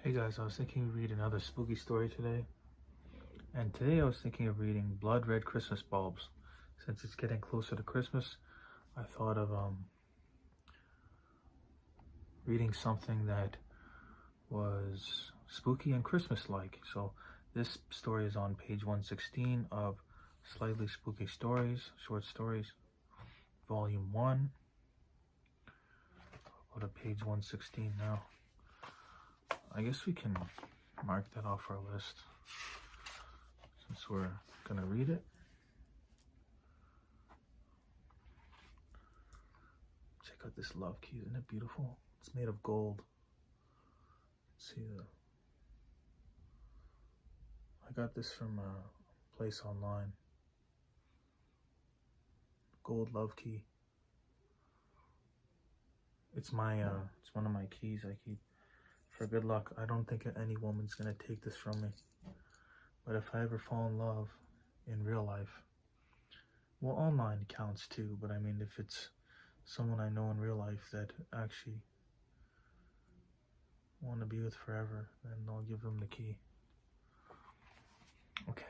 Hey guys, I was thinking of reading another spooky story today. And today I was thinking of reading Blood Red Christmas Bulbs. Since it's getting closer to Christmas, I thought of reading something that was spooky and Christmas-like. So this story is on page 116 of Slightly Spooky Stories, Short Stories, Volume 1. I'll go to page 116 now. I guess we can mark that off our list since we're gonna read it. Check out this love key, isn't it beautiful? It's made of gold. Let's see I got this from a place online. Gold love key. It's my it's one of my keys I keep for good luck. I don't think any woman's gonna take this from me. But if I ever fall in love in real life, well, online counts too, but I mean, if it's someone I know in real life that actually want to be with forever, then I'll give them the key. Okay.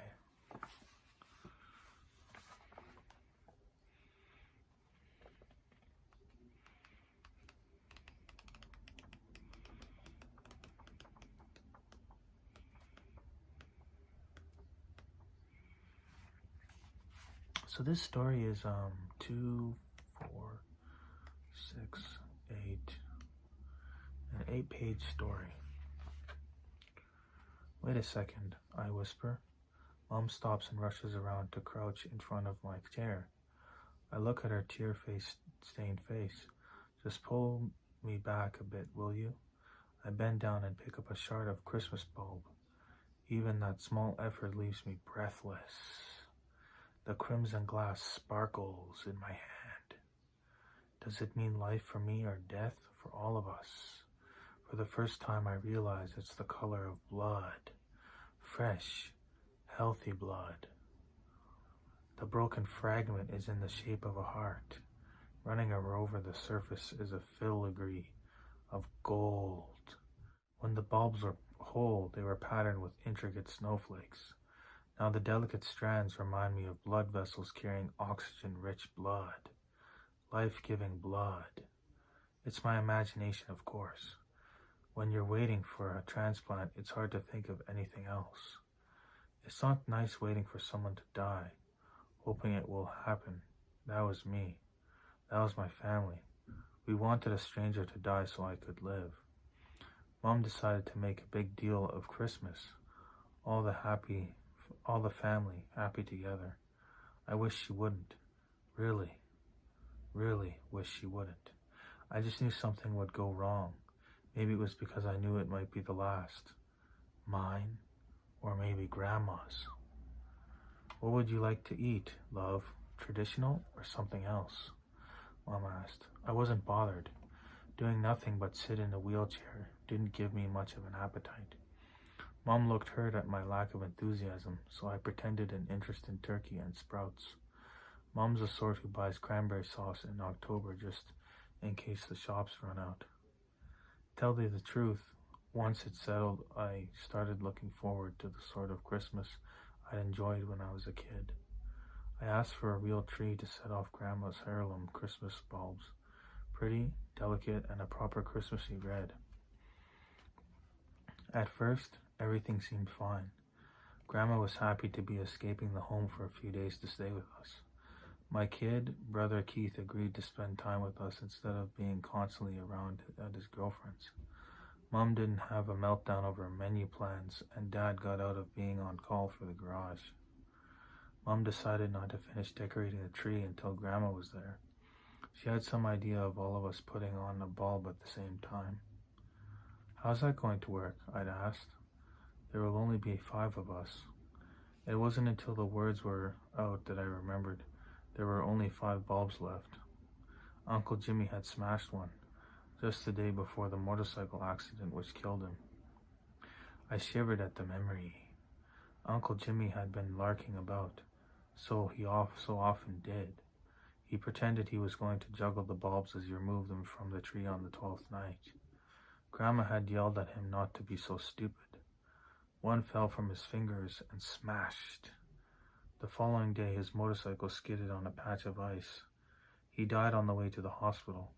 So this story is 2, 4, 6, 8, an 8-page story. Wait a second, I whisper. Mom stops and rushes around to crouch in front of my chair. I look at her tear-stained face. Just pull me back a bit, will you? I bend down and pick up a shard of Christmas bulb. Even that small effort leaves me breathless. The crimson glass sparkles in my hand. Does it mean life for me or death for all of us? For the first time I realize it's the color of blood. Fresh, healthy blood. The broken fragment is in the shape of a heart. Running over the surface is a filigree of gold. When the bulbs were whole, they were patterned with intricate snowflakes. Now the delicate strands remind me of blood vessels carrying oxygen-rich blood. Life-giving blood. It's my imagination, of course. When you're waiting for a transplant, it's hard to think of anything else. It's not nice waiting for someone to die, hoping it will happen. That was me. That was my family. We wanted a stranger to die so I could live. Mom decided to make a big deal of Christmas. All the family happy together. I wish she wouldn't. Really, really wish she wouldn't. I just knew something would go wrong. Maybe it was because I knew it might be the last. Mine, or maybe Grandma's. What would you like to eat, love? Traditional or something else? Mom asked. I wasn't bothered. Doing nothing but sit in a wheelchair didn't give me much of an appetite. Mom looked hurt at my lack of enthusiasm, so I pretended an interest in turkey and sprouts. Mom's the sort who buys cranberry sauce in October just in case the shops run out. Tell you the truth, once it settled, I started looking forward to the sort of Christmas I'd enjoyed when I was a kid. I asked for a real tree to set off Grandma's heirloom Christmas bulbs. Pretty, delicate, and a proper Christmassy red. At first, everything seemed fine. Grandma was happy to be escaping the home for a few days to stay with us. My kid, brother Heath, agreed to spend time with us instead of being constantly around at his girlfriend's. Mom didn't have a meltdown over menu plans, and Dad got out of being on call for the garage. Mom decided not to finish decorating the tree until Grandma was there. She had some idea of all of us putting on a bulb at the same time. How's that going to work? I'd asked. There will only be 5 of us. It wasn't until the words were out that I remembered there were only 5 bulbs left. Uncle Jimmy had smashed one, just the day before the motorcycle accident which killed him. I shivered at the memory. Uncle Jimmy had been larking about, so often did. He pretended he was going to juggle the bulbs as he removed them from the tree on the 12th night. Grandma had yelled at him not to be so stupid. One fell from his fingers and smashed. The following day, his motorcycle skidded on a patch of ice. He died on the way to the hospital.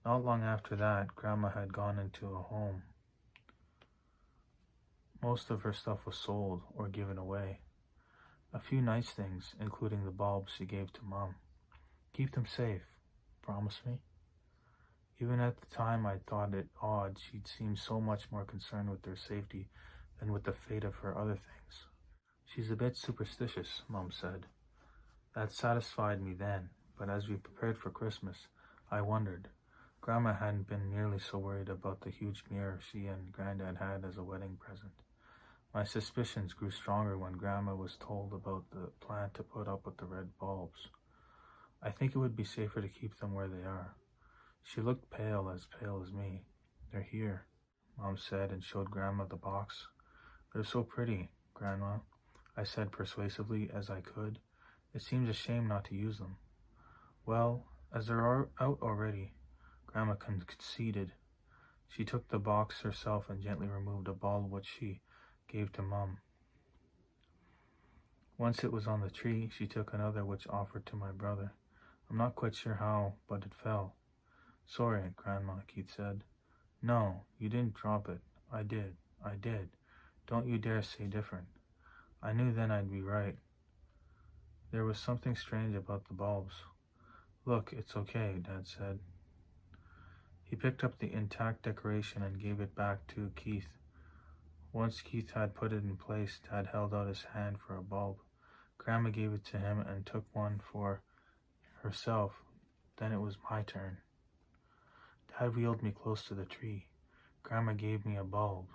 Not long after that, Grandma had gone into a home. Most of her stuff was sold or given away. A few nice things, including the bulbs, she gave to Mom. Keep them safe. Promise me? Even at the time, I thought it odd she'd seem so much more concerned with their safety than with the fate of her other things. She's a bit superstitious, Mom said. That satisfied me then, but as we prepared for Christmas, I wondered. Grandma hadn't been nearly so worried about the huge mirror she and Granddad had as a wedding present. My suspicions grew stronger when Grandma was told about the plan to put up with the red bulbs. I think it would be safer to keep them where they are. She looked pale as me. They're here, Mom said and showed Grandma the box. They're so pretty, Grandma, I said persuasively as I could. It seems a shame not to use them. Well, as they're out already, Grandma conceded. She took the box herself and gently removed a bulb which she gave to Mom. Once it was on the tree, she took another which offered to my brother. I'm not quite sure how, but it fell. Sorry, Grandma, Keith said. No, you didn't drop it. I did. Don't you dare say different. I knew then I'd be right. There was something strange about the bulbs. Look, it's okay, Dad said. He picked up the intact decoration and gave it back to Keith. Once Keith had put it in place, Dad held out his hand for a bulb. Grandma gave it to him and took one for herself. Then it was my turn. Dad wheeled me close to the tree. Grandma gave me a bulb,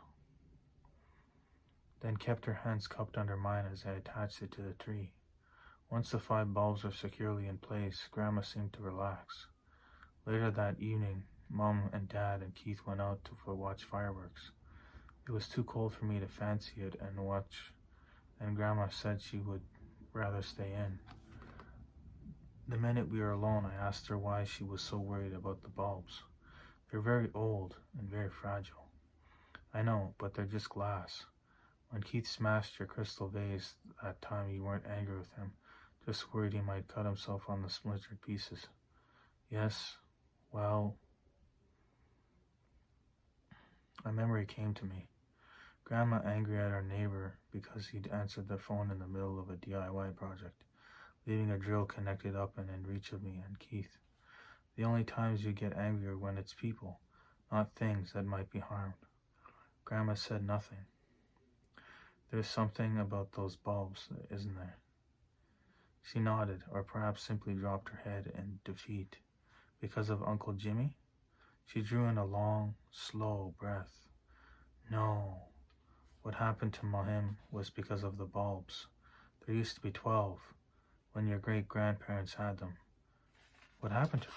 then kept her hands cupped under mine as I attached it to the tree. Once the 5 bulbs were securely in place, Grandma seemed to relax. Later that evening, Mom and Dad and Keith went out to watch fireworks. It was too cold for me to fancy it and watch, and Grandma said she would rather stay in. The minute we were alone, I asked her why she was so worried about the bulbs. They're very old and very fragile. I know, but they're just glass. When Keith smashed your crystal vase that time, you weren't angry with him, just worried he might cut himself on the splintered pieces. Yes, well, a memory came to me. Grandma angry at our neighbor because he'd answered the phone in the middle of a DIY project, leaving a drill connected up and in reach of me and Keith. The only times you get angry are when it's people, not things that might be harmed. Grandma said nothing. There's something about those bulbs, isn't there? She nodded, or perhaps simply dropped her head in defeat. Because of Uncle Jimmy? She drew in a long, slow breath. No. What happened to him was because of the bulbs. There used to be 12 when your great-grandparents had them. What happened to them?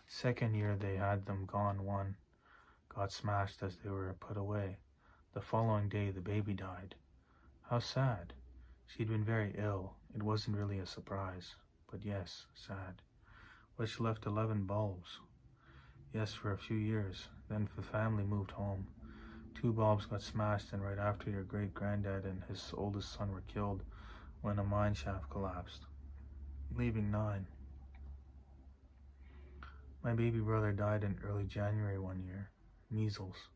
Second year they had them gone, one got smashed as they were put away. The following day the baby died. How sad. She'd been very ill. It wasn't really a surprise, but yes, sad. Which left 11 bulbs. Yes, for a few years. Then the family moved home. 2 bulbs got smashed, and right after your great-granddad and his oldest son were killed when a mine shaft collapsed, leaving 9. My baby brother died in early January one year. Measles.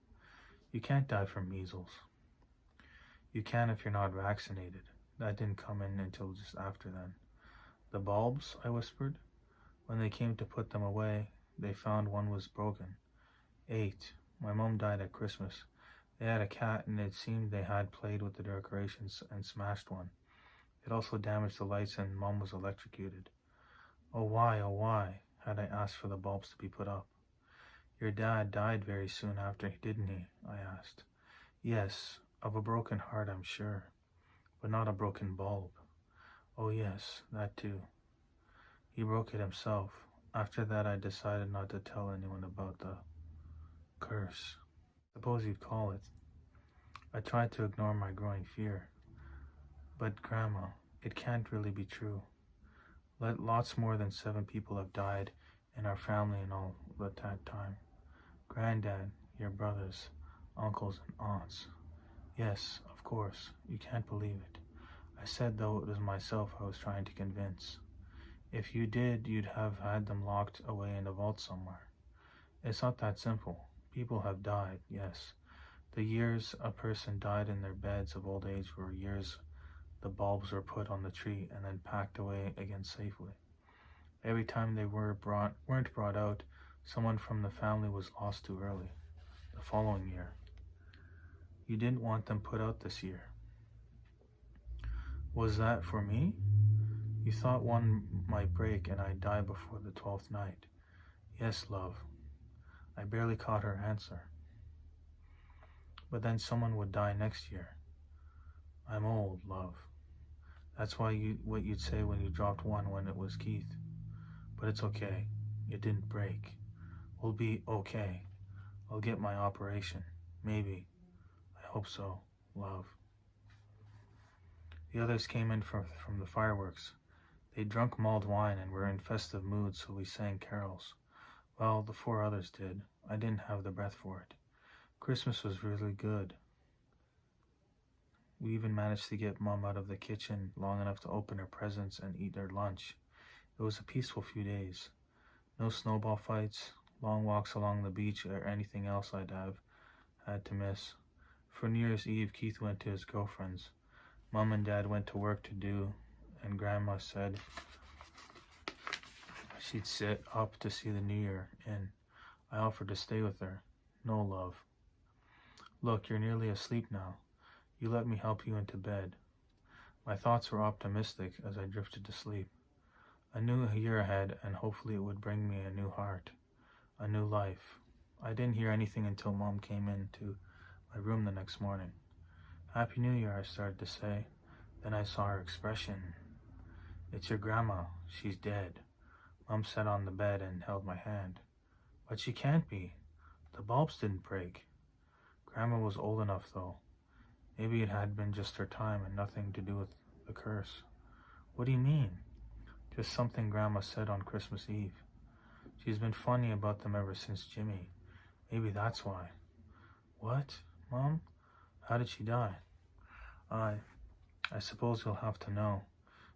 You can't die from measles. You can if you're not vaccinated. That didn't come in until just after then. The bulbs, I whispered. When they came to put them away, they found one was broken. 8. My mom died at Christmas. They had a cat, and it seemed they had played with the decorations and smashed one. It also damaged the lights, and Mom was electrocuted. Oh why, had I asked for the bulbs to be put up. Your dad died very soon after, didn't he? I asked. Yes, of a broken heart, I'm sure, but not a broken bulb. Oh yes, that too. He broke it himself. After that, I decided not to tell anyone about the curse, suppose you'd call it. I tried to ignore my growing fear. But Grandma, it can't really be true. Lots more than 7 people have died in our family and all at that time. Granddad, your brothers, uncles, and aunts. Yes, of course, you can't believe it. I said, though it was myself I was trying to convince. If you did, you'd have had them locked away in a vault somewhere. It's not that simple. People have died, yes. The years a person died in their beds of old age were years the bulbs were put on the tree and then packed away again safely. Every time they weren't brought out, someone from the family was lost too early. The following year. You didn't want them put out this year. Was that for me? You thought one might break and I'd die before the 12th night. Yes, love. I barely caught her answer. But then someone would die next year. I'm old, love. That's what you'd say when you dropped one when it was Heath. But it's okay. It didn't break. We'll be okay. I'll get my operation. Maybe. I hope so, love. The others came in from the fireworks. They'd drunk mulled wine and were in festive mood, so we sang carols. Well, the 4 others did. I didn't have the breath for it. Christmas was really good. We even managed to get Mom out of the kitchen long enough to open her presents and eat her lunch. It was a peaceful few days. No snowball fights, long walks along the beach, or anything else I'd have had to miss. For New Year's Eve, Heath went to his girlfriend's. Mom and Dad went to work to do, and Grandma said she'd sit up to see the New Year in. I offered to stay with her. No, love. Look, you're nearly asleep now. You let me help you into bed. My thoughts were optimistic as I drifted to sleep. A new year ahead, and hopefully it would bring me a new heart, a new life. I didn't hear anything until Mom came into my room the next morning. Happy New Year, I started to say. Then I saw her expression. It's your grandma. She's dead. Mom sat on the bed and held my hand. But she can't be. The bulbs didn't break. Grandma was old enough, though. Maybe it had been just her time and nothing to do with the curse. What do you mean? Just something Grandma said on Christmas Eve. She's been funny about them ever since Jimmy. Maybe that's why. What, Mom? How did she die? I suppose you'll have to know.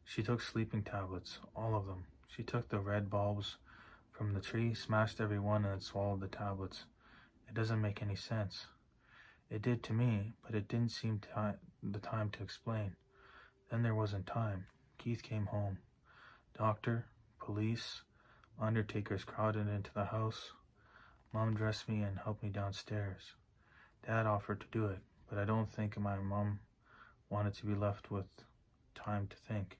She took sleeping tablets, all of them. She took the red bulbs from the tree, smashed every one, and swallowed the tablets. It doesn't make any sense. It did to me, but it didn't seem the time to explain. Then there wasn't time. Keith came home. Doctor, police, undertakers crowded into the house. Mom dressed me and helped me downstairs. Dad offered to do it, but I don't think my mom wanted to be left with time to think.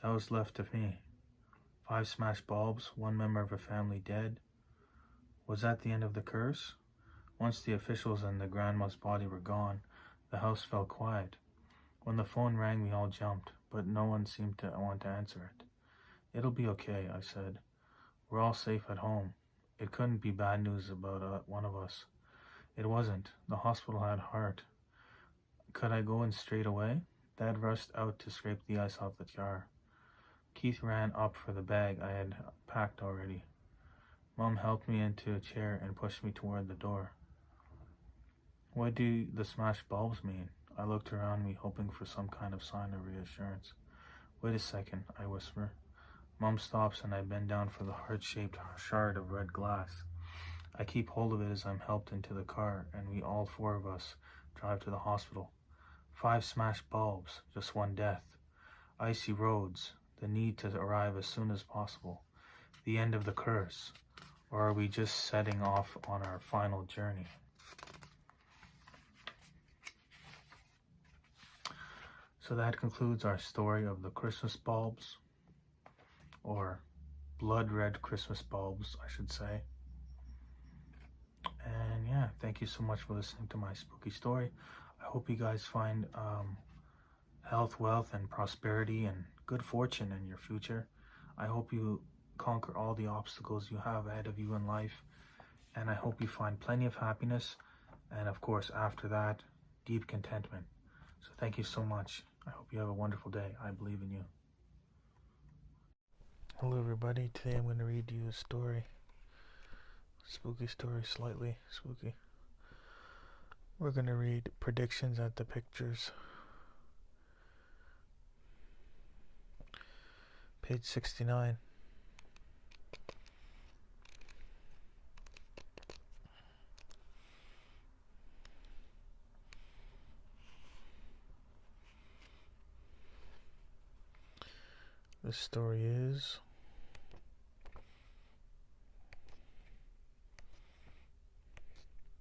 That was left of me. 5 smashed bulbs, 1 member of a family dead. Was that the end of the curse? Once the officials and the grandma's body were gone, the house fell quiet. When the phone rang, we all jumped, but no one seemed to want to answer it. It'll be okay, I said. We're all safe at home. It couldn't be bad news about one of us. It wasn't. The hospital had heart. Could I go in straight away? Dad rushed out to scrape the ice off the jar. Keith ran up for the bag I had packed already. Mom helped me into a chair and pushed me toward the door. What do the smashed bulbs mean? I looked around me, hoping for some kind of sign of reassurance. Wait a second, I whisper. Mom stops and I bend down for the heart-shaped shard of red glass. I keep hold of it as I'm helped into the car, and we all 4 of us drive to the hospital. 5 smashed bulbs, just 1 death. Icy roads, the need to arrive as soon as possible. The end of the curse. Or are we just setting off on our final journey? So that concludes our story of the Christmas bulbs, or blood red Christmas bulbs, I should say. And yeah, thank you so much for listening to my spooky story. I hope you guys find health, wealth, and prosperity and good fortune in your future. I hope you conquer all the obstacles you have ahead of you in life, and I hope you find plenty of happiness, and of course after that, deep contentment. So thank you so much. I hope you have a wonderful day. I believe in you. Hello everybody. Today I'm going to read you a story. Spooky story, slightly spooky. We're gonna read Predictions at the Pictures. Page 69. The story is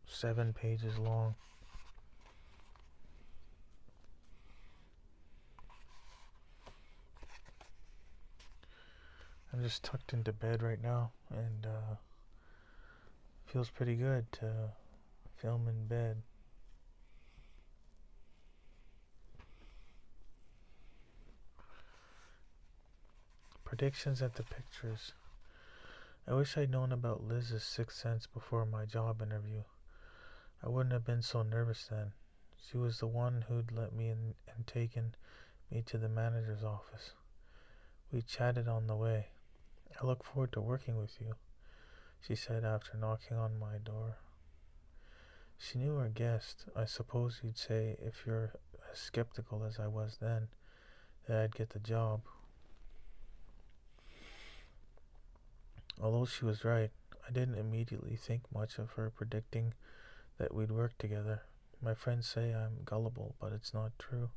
seven pages long. I'm just tucked into bed right now, and feels pretty good to film in bed. Predictions at the Pictures. I wish I'd known about Liz's sixth sense before my job interview. I wouldn't have been so nervous then. She was the one who'd let me in and taken me to the manager's office. We chatted on the way. I look forward to working with you, she said after knocking on my door. She knew our guest. I suppose you'd say, if you're as skeptical as I was then, that I'd get the job. Although she was right, I didn't immediately think much of her predicting that we'd work together. My friends say I'm gullible, but it's not true.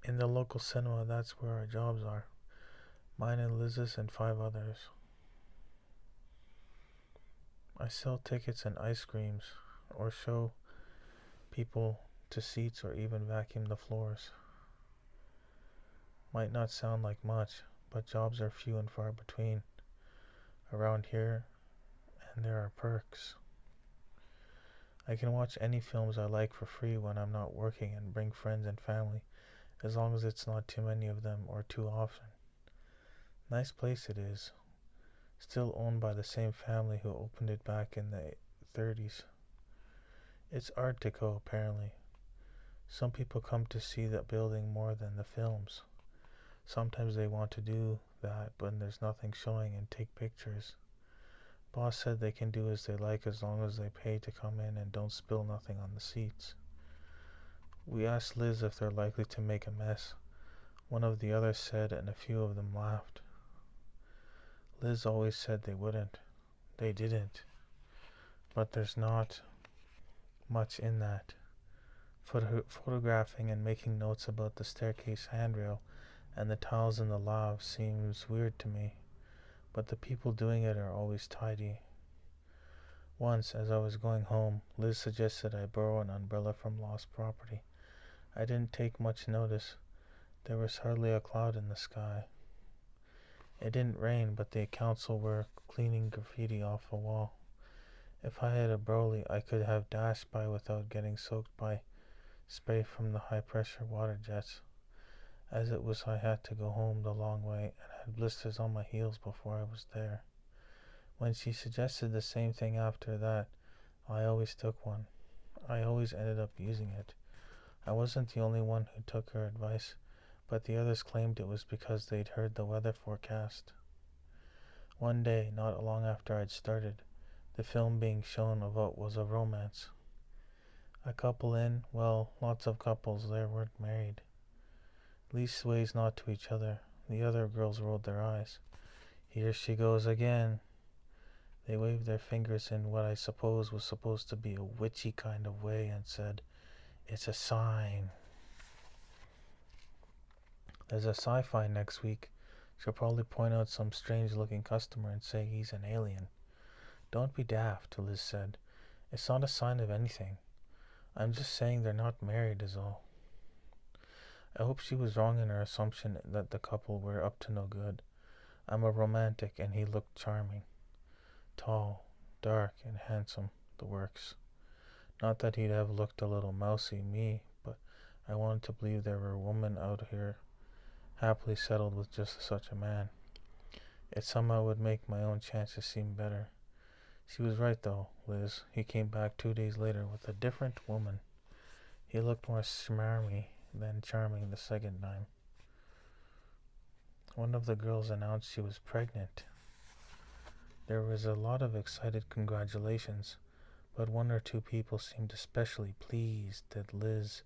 In the local cinema, that's where our jobs are. Mine and Liz's and 5 others. I sell tickets and ice creams, or show people to seats, or even vacuum the floors. Might not sound like much, but jobs are few and far between around here, and there are perks. I can watch any films I like for free when I'm not working and bring friends and family, as long as it's not too many of them or too often. Nice place it is. Still owned by the same family who opened it back in the 30s. It's Art Deco, apparently. Some people come to see the building more than the films. Sometimes they want to do that, but there's nothing showing, and take pictures. Boss said they can do as they like as long as they pay to come in and don't spill nothing on the seats. We asked Liz if they're likely to make a mess. One of the others said, and a few of them laughed. Liz always said they wouldn't. They didn't. But there's not much in that. Photographing and making notes about the staircase handrail and the tiles in the lave seems weird to me, but the people doing it are always tidy. Once, as I was going home, Liz suggested I borrow an umbrella from lost property. I didn't take much notice. There was hardly a cloud in the sky. It didn't rain, but the council were cleaning graffiti off a wall. If I had a brolly, I could have dashed by without getting soaked by spray from the high-pressure water jets. As it was, I had to go home the long way and had blisters on my heels before I was there. When she suggested the same thing after that, I always took one. I always ended up using it. I wasn't the only one who took her advice, but the others claimed it was because they'd heard the weather forecast. One day, not long after I'd started, the film being shown of what was a romance. A couple in, well, lots of couples there weren't married. Leastways not to each other. The other girls rolled their eyes. Here she goes again. They waved their fingers in what I suppose was supposed to be a witchy kind of way and said, "It's a sign." There's a sci-fi next week. She'll probably point out some strange-looking customer and say he's an alien. Don't be daft, Liz said. It's not a sign of anything. I'm just saying they're not married is all. I hope she was wrong in her assumption that the couple were up to no good. I'm a romantic, and he looked charming. Tall, dark, and handsome, the works. Not that he'd have looked a little mousy, me, but I wanted to believe there were women out here happily settled with just such a man. It somehow would make my own chances seem better. She was right, though, Liz. He came back 2 days later with a different woman. He looked more smarmy than charming the second time. One of the girls announced she was pregnant. There was a lot of excited congratulations, but one or two people seemed especially pleased that Liz,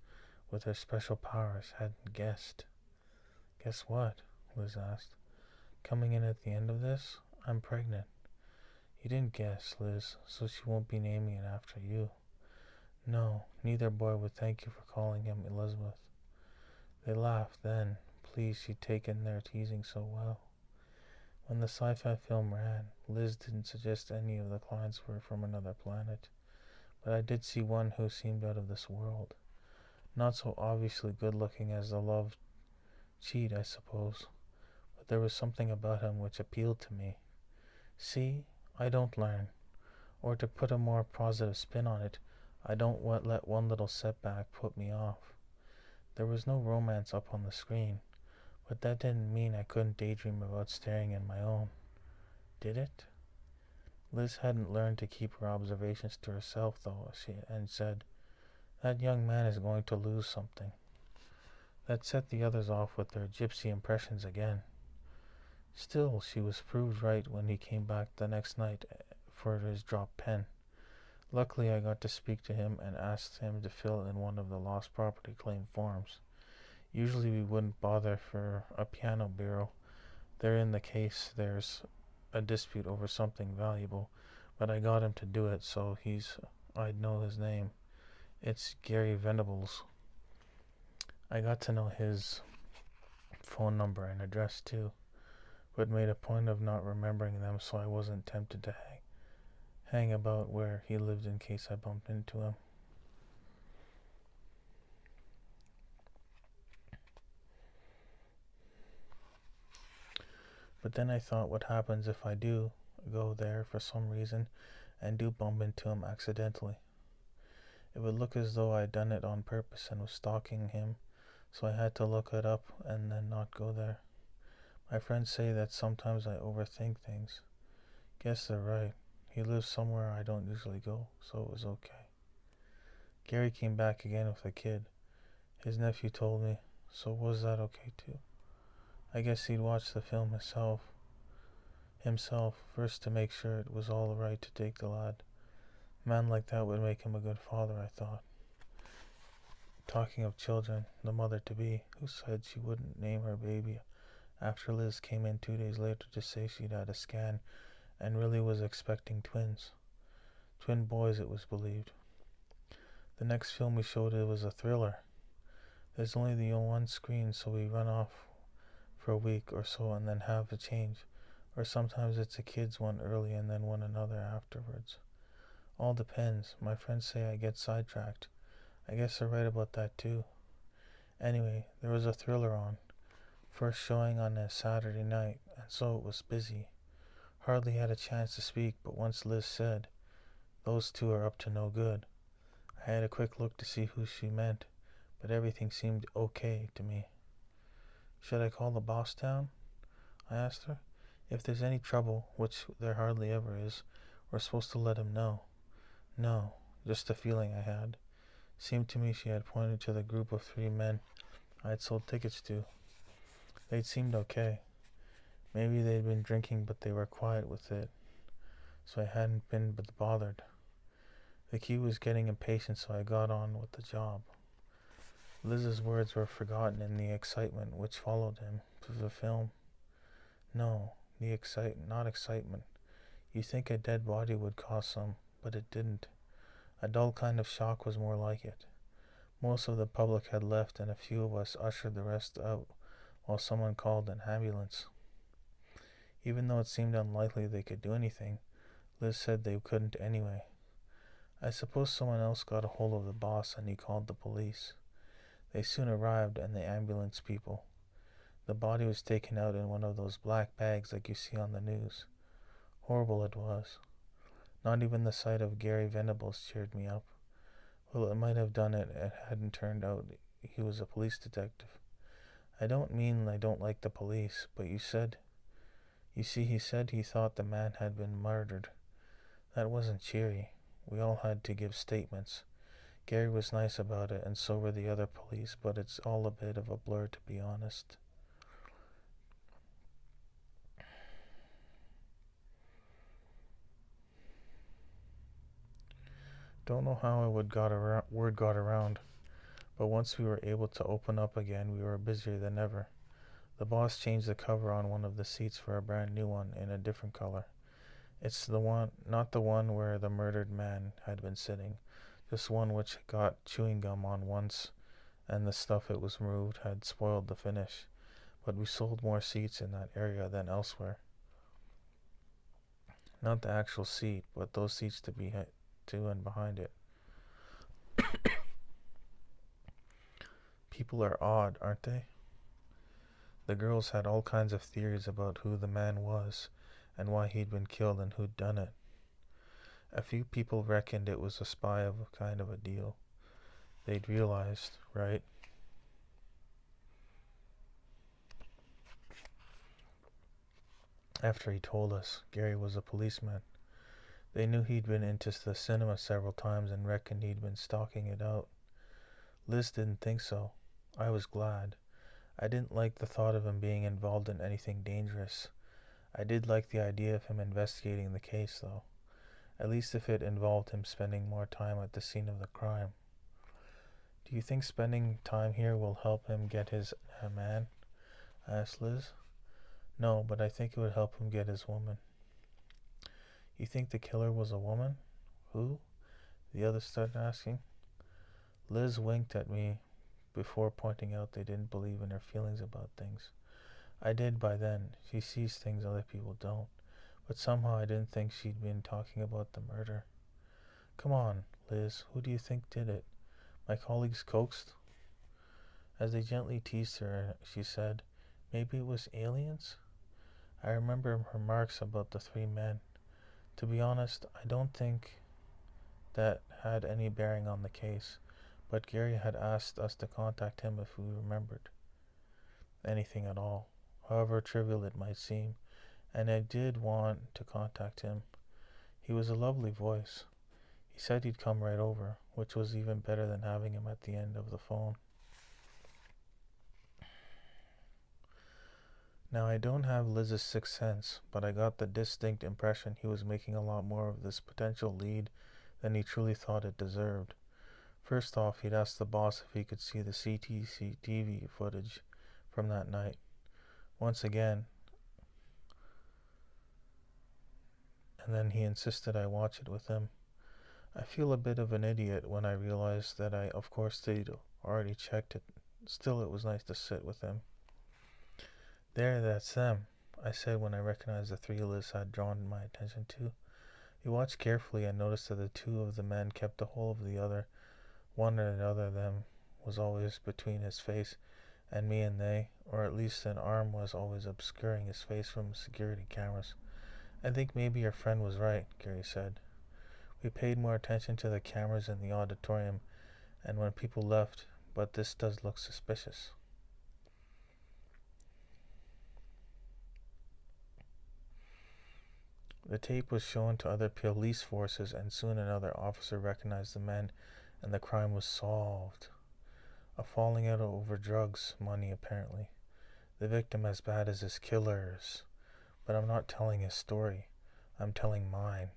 with her special powers, hadn't guessed. Guess what? Liz asked. Coming in at the end of this, I'm pregnant. You didn't guess, Liz, so she won't be naming it after you. No, neither boy would thank you for calling him Elizabeth. They laughed then, pleased she'd taken their teasing so well. When the sci-fi film ran, Liz didn't suggest any of the clients were from another planet, but I did see one who seemed out of this world. Not so obviously good-looking as the love cheat, I suppose, but there was something about him which appealed to me. See, I don't learn. Or to put a more positive spin on it, I don't let one little setback put me off. There was no romance up on the screen, but that didn't mean I couldn't daydream about staring in my own. Did it? Liz hadn't learned to keep her observations to herself, though, and said, That young man is going to lose something. That set the others off with their gypsy impressions again. Still, she was proved right when he came back the next night for his dropped pen. Luckily, I got to speak to him and asked him to fill in one of the lost property claim forms. Usually we wouldn't bother for a piano bureau. There in the case there's a dispute over something valuable, but I got him to do it so I'd know his name. It's Gary Venables. I got to know his phone number and address too, but made a point of not remembering them so I wasn't tempted to hang about where he lived in case I bumped into him. But then I thought, what happens if I do go there for some reason and do bump into him accidentally? It would look as though I'd done it on purpose and was stalking him, so I had to look it up and then not go there. My friends say that sometimes I overthink things. Guess they're right. He lives somewhere I don't usually go, so it was okay. Gary came back again with a kid. His nephew told me, so was that okay too? I guess he'd watched the film himself first to make sure it was all right to take the lad. A man like that would make him a good father, I thought. Talking of children, the mother-to-be, who said she wouldn't name her baby after Liz came in 2 days later to say she'd had a scan and really was expecting twins. Twin boys, it was believed. The next film we showed it was a thriller. There's only the one screen, so we run off for a week or so and then have a change. Or sometimes it's a kids one early and then one another afterwards. All depends. My friends say I get sidetracked. I guess they're right about that too. Anyway, there was a thriller on. First showing on a Saturday night, and so it was busy. Hardly had a chance to speak, but once Liz said, "Those two are up to no good," I had a quick look to see who she meant, but everything seemed okay to me. Should I call the boss down? I asked her. If there's any trouble, which there hardly ever is, we're supposed to let him know. No, just a feeling I had. Seemed to me she had pointed to the group of 3 men I had sold tickets to. They'd seemed okay. Maybe they'd been drinking, but they were quiet with it, so I hadn't been bothered. The key was getting impatient, so I got on with the job. Liz's words were forgotten in the excitement which followed him to the film. No, not excitement. You think a dead body would cause some, but it didn't. A dull kind of shock was more like it. Most of the public had left, and a few of us ushered the rest out while someone called an ambulance. Even though it seemed unlikely they could do anything, Liz said they couldn't anyway. I suppose someone else got a hold of the boss and he called the police. They soon arrived, and the ambulance people. The body was taken out in one of those black bags like you see on the news. Horrible it was. Not even the sight of Gary Venables cheered me up. Well, it might have done it hadn't turned out he was a police detective. I don't mean I don't like the police, but he said he thought the man had been murdered. That wasn't cheery. We all had to give statements. Gary was nice about it, and so were the other police, but it's all a bit of a blur, to be honest. Don't know how word got around, but once we were able to open up again, we were busier than ever. The boss changed the cover on one of the seats for a brand new one in a different color. It's the one, not the one where the murdered man had been sitting, just one which got chewing gum on once, and the stuff it was removed had spoiled the finish. But we sold more seats in that area than elsewhere. Not the actual seat, but those seats to and behind it. People are odd, aren't they? The girls had all kinds of theories about who the man was, and why he'd been killed and who'd done it. A few people reckoned it was a spy of a kind of a deal. They'd realized, right? After he told us, Gary was a policeman. They knew he'd been into the cinema several times and reckoned he'd been stalking it out. Liz didn't think so. I was glad. I didn't like the thought of him being involved in anything dangerous. I did like the idea of him investigating the case, though. At least if it involved him spending more time at the scene of the crime. Do you think spending time here will help him get his man? Asked Liz. No, but I think it would help him get his woman. You think the killer was a woman? Who? The others started asking. Liz winked at me before pointing out they didn't believe in her feelings about things. I did by then. She sees things other people don't. But somehow I didn't think she'd been talking about the murder. Come on, Liz, who do you think did it? My colleagues coaxed. As they gently teased her, she said, maybe it was aliens? I remember her remarks about the three men. To be honest, I don't think that had any bearing on the case, but Gary had asked us to contact him if we remembered anything at all, however trivial it might seem, and I did want to contact him. He was a lovely voice. He said he'd come right over, which was even better than having him at the end of the phone. Now, I don't have Liz's sixth sense, but I got the distinct impression he was making a lot more of this potential lead than he truly thought it deserved. First off, he'd asked the boss if he could see the CCTV footage from that night. Once again, and then he insisted I watch it with him. I feel a bit of an idiot when I realize that I, of course, they'd already checked it. Still, it was nice to sit with him. There, that's them, I said when I recognized the three Liz had drawn my attention to. He watched carefully and noticed that the two of the men kept a hold of the other. One or the other of them was always between his face and me and they, or at least an arm was always obscuring his face from security cameras. I think maybe your friend was right, Gary said. We paid more attention to the cameras in the auditorium and when people left, but this does look suspicious. The tape was shown to other police forces, and soon another officer recognized the men, and the crime was solved. A falling out over drugs, money apparently. The victim as bad as his killers. But I'm not telling his story. I'm telling mine.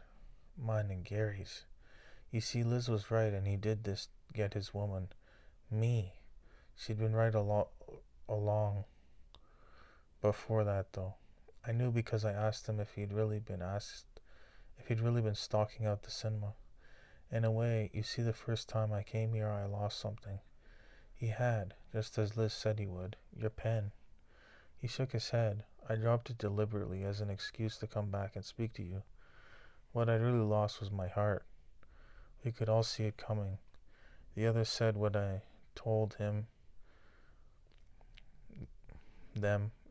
Mine and Gary's. You see, Liz was right, and he did this to get his woman. Me. She'd been right along. Before that, though. I knew because I asked him if he'd really been stalking out the cinema. In a way, you see, the first time I came here I lost something. He had, just as Liz said he would, your pen. He shook his head. I dropped it deliberately as an excuse to come back and speak to you. What I really lost was my heart. We could all see it coming. The others said what I told them.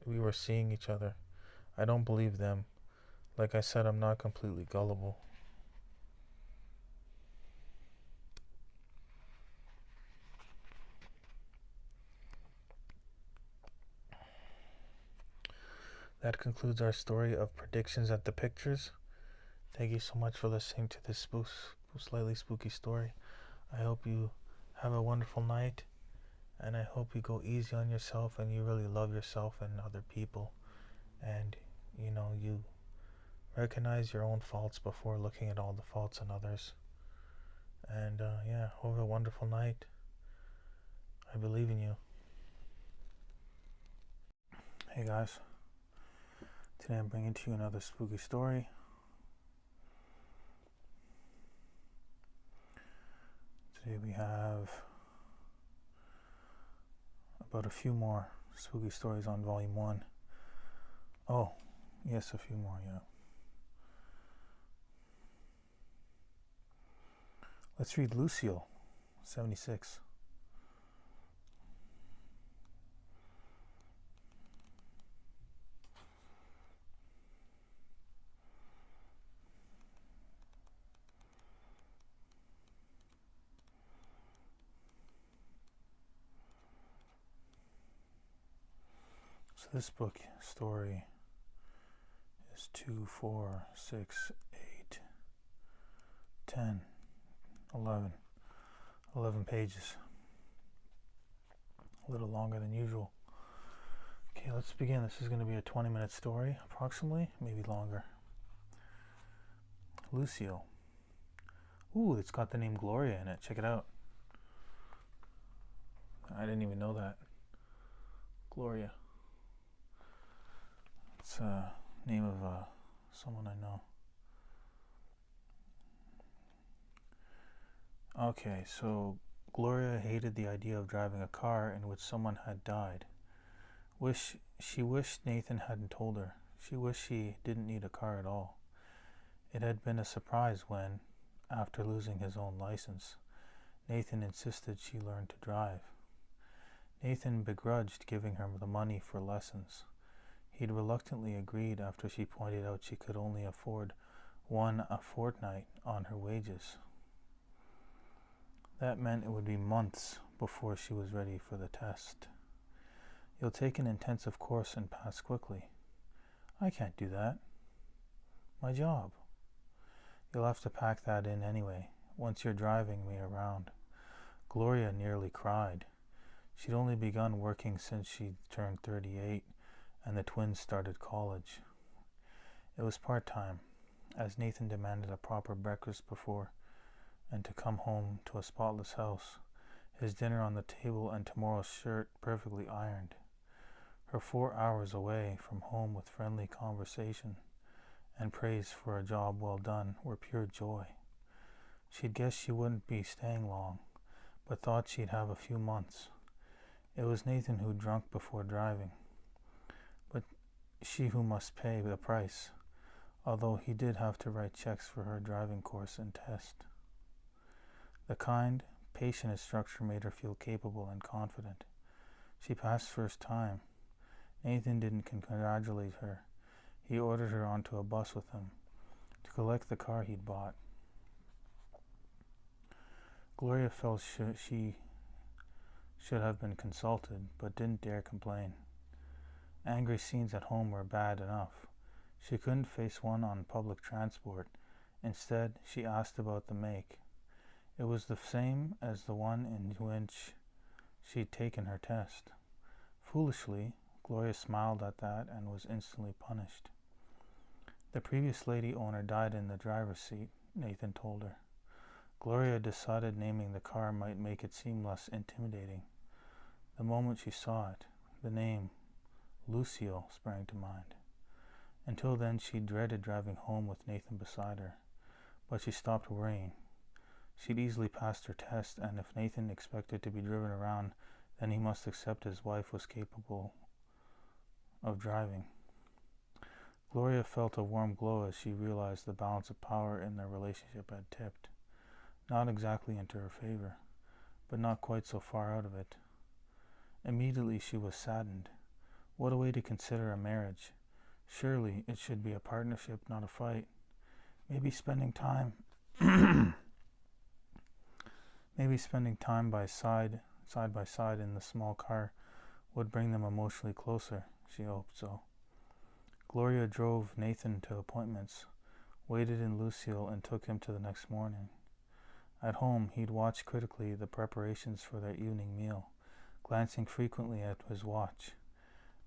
We were seeing each other. I don't believe them. Like I said, I'm not completely gullible. That concludes our story of predictions at the pictures. Thank you so much for listening to this slightly spooky story. I hope you have a wonderful night, and I hope you go easy on yourself and you really love yourself and other people, and you recognize your own faults before looking at all the faults in others. And yeah, have a wonderful night. I believe in you. Hey guys, today I'm bringing to you another spooky story. Today we have about a few more spooky stories on volume 1. Oh, yes, a few more, yeah. Let's read Lucille, 76. So this book story is 2, 4, 6, 8, 10, 11 pages. A little longer than usual. Okay, let's begin. This is going to be a 20-minute story, approximately, maybe longer. Lucille. Ooh, it's got the name Gloria in it. Check it out. I didn't even know that. Gloria. It's a name of someone I know. Okay, so Gloria hated the idea of driving a car in which someone had died. She wished Nathan hadn't told her. She wished she didn't need a car at all. It had been a surprise when, after losing his own license, Nathan insisted she learn to drive. Nathan begrudged giving her the money for lessons. He'd reluctantly agreed after she pointed out she could only afford one a fortnight on her wages. That meant it would be months before she was ready for the test. You'll take an intensive course and pass quickly. I can't do that. My job. You'll have to pack that in anyway, once you're driving me around. Gloria nearly cried. She'd only begun working since she turned 38, and the twins started college. It was part-time, as Nathan demanded a proper breakfast before, and to come home to a spotless house, his dinner on the table and tomorrow's shirt perfectly ironed. Her 4 hours away from home with friendly conversation and praise for a job well done were pure joy. She'd guessed she wouldn't be staying long, but thought she'd have a few months. It was Nathan who drunk before driving, but she who must pay the price, although he did have to write checks for her driving course and test. The kind, patient instructor made her feel capable and confident. She passed first time. Nathan didn't congratulate her. He ordered her onto a bus with him to collect the car he'd bought. Gloria felt she should have been consulted, but didn't dare complain. Angry scenes at home were bad enough. She couldn't face one on public transport. Instead, she asked about the make. It was the same as the one in which she'd taken her test. Foolishly, Gloria smiled at that and was instantly punished. The previous lady owner died in the driver's seat, Nathan told her. Gloria decided naming the car might make it seem less intimidating. The moment she saw it, the name, Lucille, sprang to mind. Until then, she dreaded driving home with Nathan beside her, but she stopped worrying. She'd easily passed her test, and if Nathan expected to be driven around, then he must accept his wife was capable of driving. Gloria felt a warm glow as she realized the balance of power in their relationship had tipped. Not exactly into her favor, but not quite so far out of it. Immediately she was saddened. What a way to consider a marriage. Surely it should be a partnership, not a fight. Maybe spending time side by side in the small car would bring them emotionally closer. She hoped so. Gloria drove Nathan to appointments, waited in Lucille, and took him to the next morning. At home, he'd watch critically the preparations for their evening meal, glancing frequently at his watch.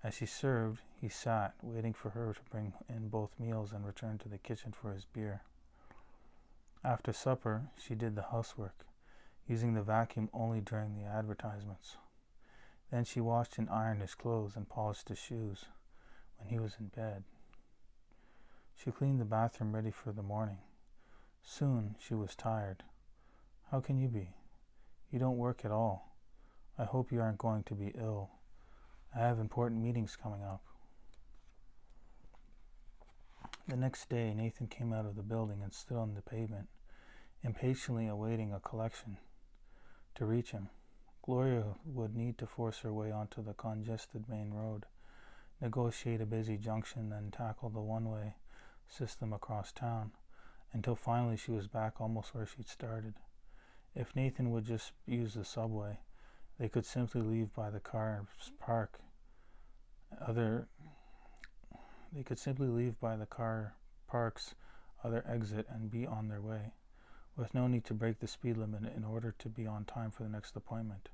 As she served, he sat, waiting for her to bring in both meals and return to the kitchen for his beer. After supper, she did the housework. using the vacuum only during the advertisements. Then she washed and ironed his clothes and polished his shoes when he was in bed. She cleaned the bathroom ready for the morning. Soon she was tired. How can you be? You don't work at all. I hope you aren't going to be ill. I have important meetings coming up. The next day, Nathan came out of the building and stood on the pavement, impatiently awaiting a collection. To reach him, Gloria would need to force her way onto the congested main road, negotiate a busy junction, then tackle the one-way system across town, until finally she was back almost where she'd started. If Nathan would just use the subway, they could simply leave by the car's park's other exit and be on their way, with no need to break the speed limit in order to be on time for the next appointment.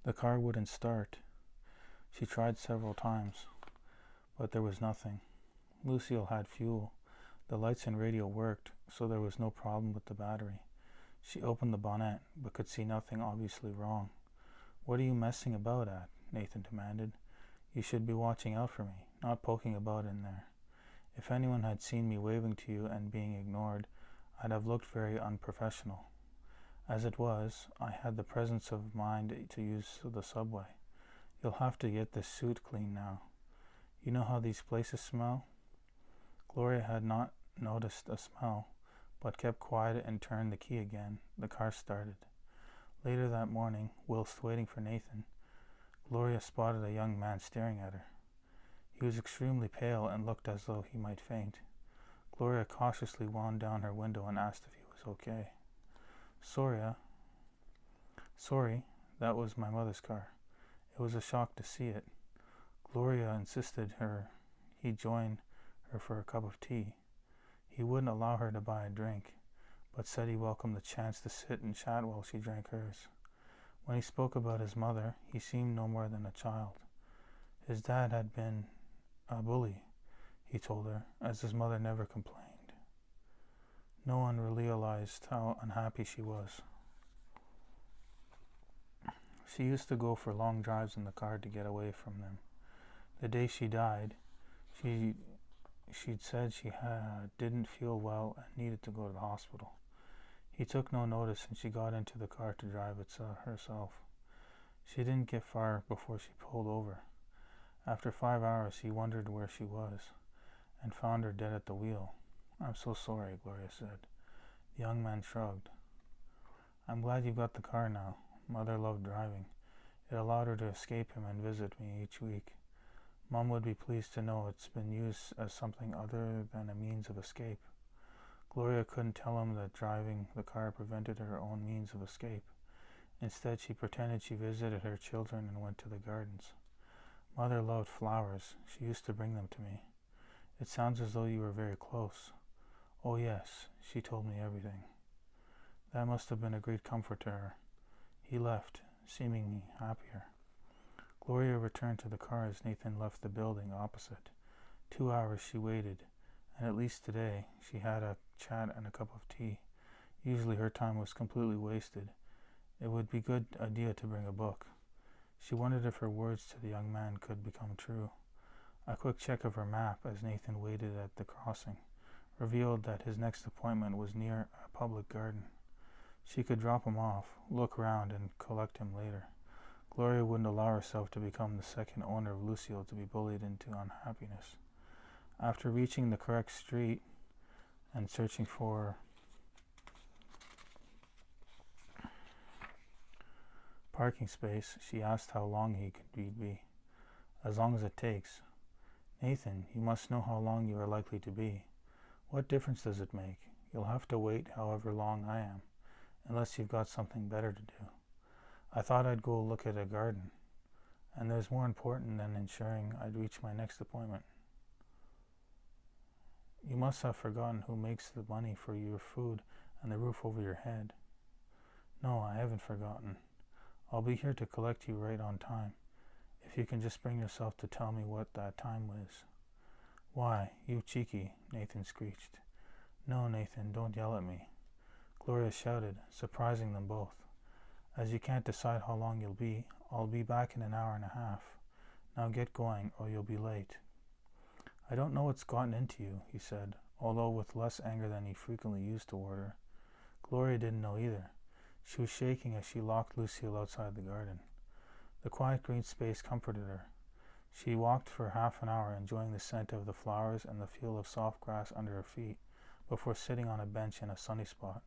The car wouldn't start. She tried several times, but there was nothing. Lucille had fuel. The lights and radio worked, so there was no problem with the battery. She opened the bonnet, but could see nothing obviously wrong. "What are you messing about at?" Nathan demanded. "You should be watching out for me, not poking about in there. If anyone had seen me waving to you and being ignored, I'd have looked very unprofessional. As it was, I had the presence of mind to use the subway. You'll have to get this suit clean now. You know how these places smell?" Gloria had not noticed a smell, but kept quiet and turned the key again. The car started. Later that morning, whilst waiting for Nathan, Gloria spotted a young man staring at her. He was extremely pale and looked as though he might faint. Gloria cautiously wound down her window and asked if he was okay. Sorry, that was my mother's car. It was a shock to see it." Gloria insisted he join her for a cup of tea. He wouldn't allow her to buy a drink, but said he welcomed the chance to sit and chat while she drank hers. When he spoke about his mother, he seemed no more than a child. His dad had been a bully, he told her, as his mother never complained. No one realized how unhappy she was. She used to go for long drives in the car to get away from them. The day she died, she'd said she didn't feel well and needed to go to the hospital. He took no notice and she got into the car to drive it herself. She didn't get far before she pulled over. After 5 hours, he wondered where she was and found her dead at the wheel. "I'm so sorry," Gloria said. The young man shrugged. "I'm glad you've got the car now. Mother loved driving. It allowed her to escape him and visit me each week. Mom would be pleased to know it's been used as something other than a means of escape." Gloria couldn't tell him that driving the car prevented her own means of escape. Instead, she pretended she visited her children and went to the gardens. "Mother loved flowers. She used to bring them to me. It sounds as though you were very close." "Oh yes, she told me everything." That must have been a great comfort to her. He left, seemingly happier. Gloria returned to the car as Nathan left the building opposite. 2 hours she waited, and at least today she had a chat and a cup of tea. Usually her time was completely wasted. It would be a good idea to bring a book. She wondered if her words to the young man could become true. A quick check of her map as Nathan waited at the crossing revealed that his next appointment was near a public garden. She could drop him off, look round, and collect him later. Gloria wouldn't allow herself to become the second owner of Lucille to be bullied into unhappiness. After reaching the correct street and searching for parking space, she asked how long he could be. "As long as it takes." "Nathan, you must know how long you are likely to be." "What difference does it make? You'll have to wait however long I am, unless you've got something better to do." "I thought I'd go look at a garden, and there's more important than ensuring I'd reach my next appointment." "You must have forgotten who makes the money for your food and the roof over your head." "No, I haven't forgotten. I'll be here to collect you right on time, if you can just bring yourself to tell me what that time was." "Why, you cheeky," Nathan screeched. "No, Nathan, don't yell at me." Gloria shouted, surprising them both. As you can't decide how long you'll be, I'll be back in an hour and a half. Now get going, or you'll be late. I don't know what's gotten into you, he said, although with less anger than he frequently used toward her. Gloria didn't know either. She was shaking as she locked Lucille outside the garden. The quiet green space comforted her. She walked for half an hour, enjoying the scent of the flowers and the feel of soft grass under her feet, before sitting on a bench in a sunny spot.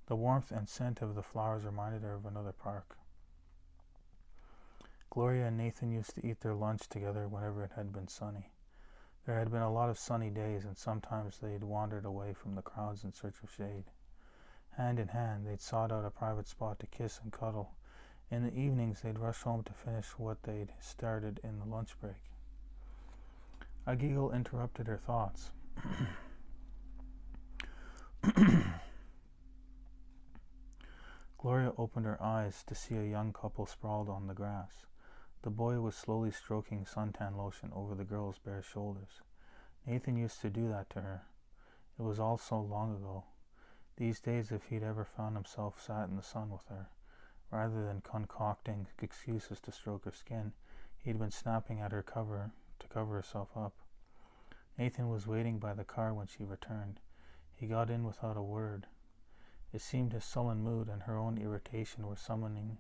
The warmth and scent of the flowers reminded her of another park. Gloria and Nathan used to eat their lunch together whenever it had been sunny. There had been a lot of sunny days, and sometimes they'd wandered away from the crowds in search of shade. Hand in hand, they'd sought out a private spot to kiss and cuddle. In the evenings, they'd rush home to finish what they'd started in the lunch break. A giggle interrupted her thoughts. Gloria opened her eyes to see a young couple sprawled on the grass. The boy was slowly stroking suntan lotion over the girl's bare shoulders. Nathan used to do that to her. It was all so long ago. These days, if he'd ever found himself sat in the sun with her, rather than concocting excuses to stroke her skin, he'd been snapping at her to cover herself up. Nathan was waiting by the car when she returned. He got in without a word. It seemed his sullen mood and her own irritation were summoning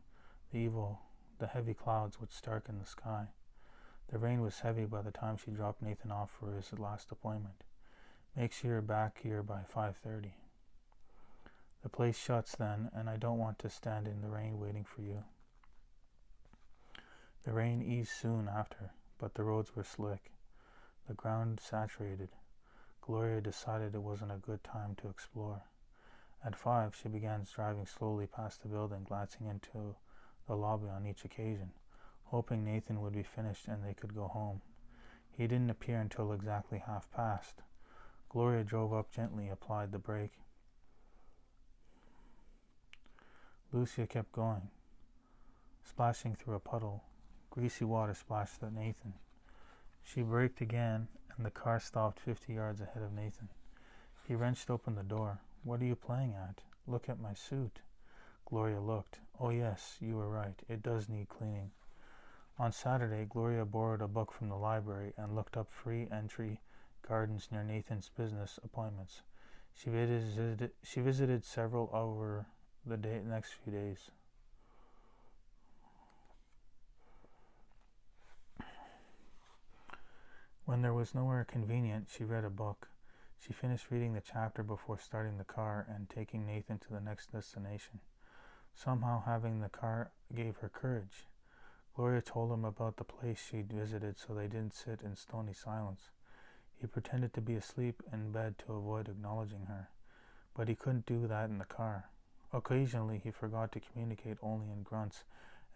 the heavy clouds which darkened the sky. The rain was heavy by the time she dropped Nathan off for his last appointment. Make sure you're back here by 5:30. The place shuts then, and I don't want to stand in the rain waiting for you. The rain eased soon after, but the roads were slick, the ground saturated. Gloria decided it wasn't a good time to explore. At 5, she began driving slowly past the building, glancing into the lobby on each occasion, hoping Nathan would be finished and they could go home. He didn't appear until exactly 5:30. Gloria drove up gently, applied the brake. Lucille kept going, splashing through a puddle. Greasy water splashed at Nathan. She braked again, and the car stopped 50 yards ahead of Nathan. He wrenched open the door. What are you playing at? Look at my suit. Gloria looked. Oh yes, you were right. It does need cleaning. On Saturday, Gloria borrowed a book from the library and looked up free entry gardens near Nathan's business appointments. She visited several over the next few days. When there was nowhere convenient, she read a book. She finished reading the chapter before starting the car and taking Nathan to the next destination. Somehow having the car gave her courage. Gloria told him about the place she'd visited so they didn't sit in stony silence. He pretended to be asleep in bed to avoid acknowledging her, but he couldn't do that in the car. Occasionally he forgot to communicate only in grunts,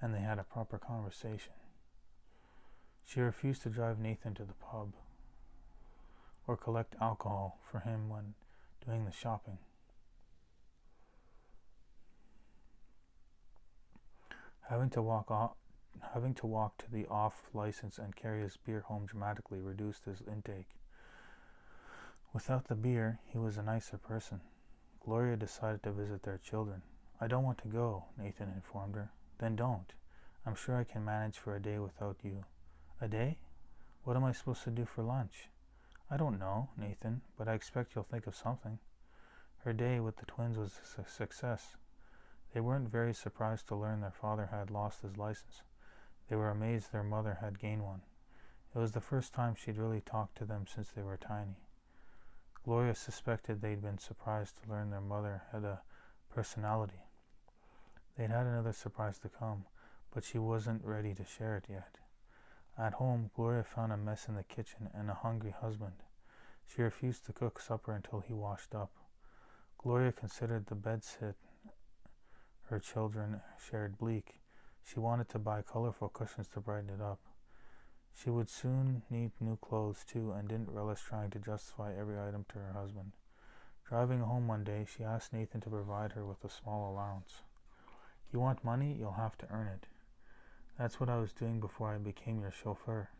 and they had a proper conversation. She refused to drive Nathan to the pub or collect alcohol for him when doing the shopping. Having to walk to the off license and carry his beer home dramatically reduced his intake. Without the beer, he was a nicer person. Gloria decided to visit their children. I don't want to go, Nathan informed her. Then don't. I'm sure I can manage for a day without you. A day? What am I supposed to do for lunch? I don't know, Nathan, but I expect you'll think of something. Her day with the twins was a success. They weren't very surprised to learn their father had lost his license. They were amazed their mother had gained one. It was the first time she'd really talked to them since they were tiny. Gloria suspected they'd been surprised to learn their mother had a personality. They'd had another surprise to come, but she wasn't ready to share it yet. At home, Gloria found a mess in the kitchen and a hungry husband. She refused to cook supper until he washed up. Gloria considered the bedsit her children shared bleak. She wanted to buy colorful cushions to brighten it up. She would soon need new clothes too, and didn't relish trying to justify every item to her husband. Driving home one day, she asked Nathan to provide her with a small allowance. You want money? You'll have to earn it. That's what I was doing before I became your chauffeur.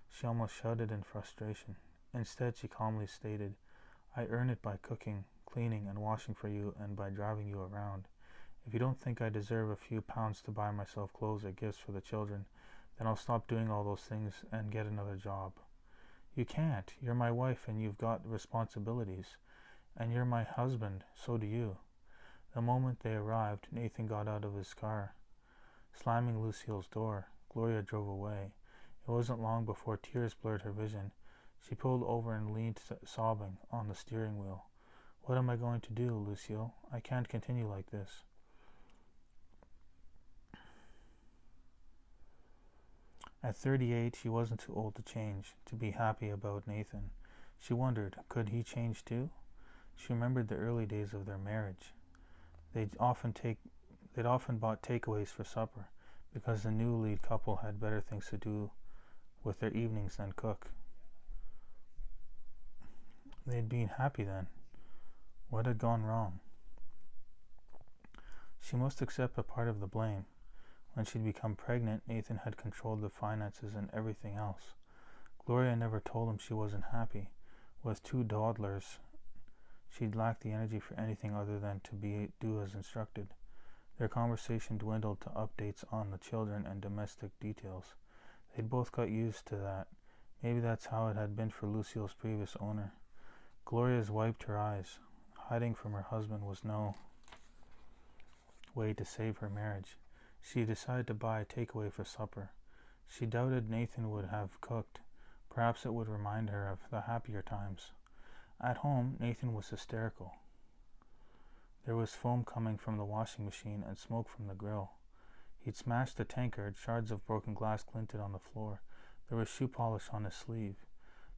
She almost shouted in frustration. Instead, she calmly stated, I earn it by cooking, cleaning and washing for you and by driving you around. If you don't think I deserve a few pounds to buy myself clothes or gifts for the children, then I'll stop doing all those things and get another job. You can't. You're my wife and you've got responsibilities. And you're my husband, so do you. The moment they arrived, Nathan got out of his car. Slamming Lucille's door, Gloria drove away. It wasn't long before tears blurred her vision. She pulled over and leaned sobbing on the steering wheel. What am I going to do, Lucille? I can't continue like this. At 38, she wasn't too old to change, to be happy about Nathan. She wondered, could he change too? She remembered the early days of their marriage. They'd often bought takeaways for supper, because the new lead couple had better things to do with their evenings than cook. They'd been happy then. What had gone wrong? She must accept a part of the blame. When she'd become pregnant, Nathan had controlled the finances and everything else. Gloria never told him she wasn't happy. With 2 toddlers, she'd lacked the energy for anything other than to do as instructed. Their conversation dwindled to updates on the children and domestic details. They'd both got used to that. Maybe that's how it had been for Lucille's previous owner. Gloria's wiped her eyes. Hiding from her husband was no way to save her marriage. She decided to buy a takeaway for supper. She doubted Nathan would have cooked. Perhaps it would remind her of the happier times. At home, Nathan was hysterical. There was foam coming from the washing machine and smoke from the grill. He'd smashed the tankard. Shards of broken glass glinted on the floor. There was shoe polish on his sleeve.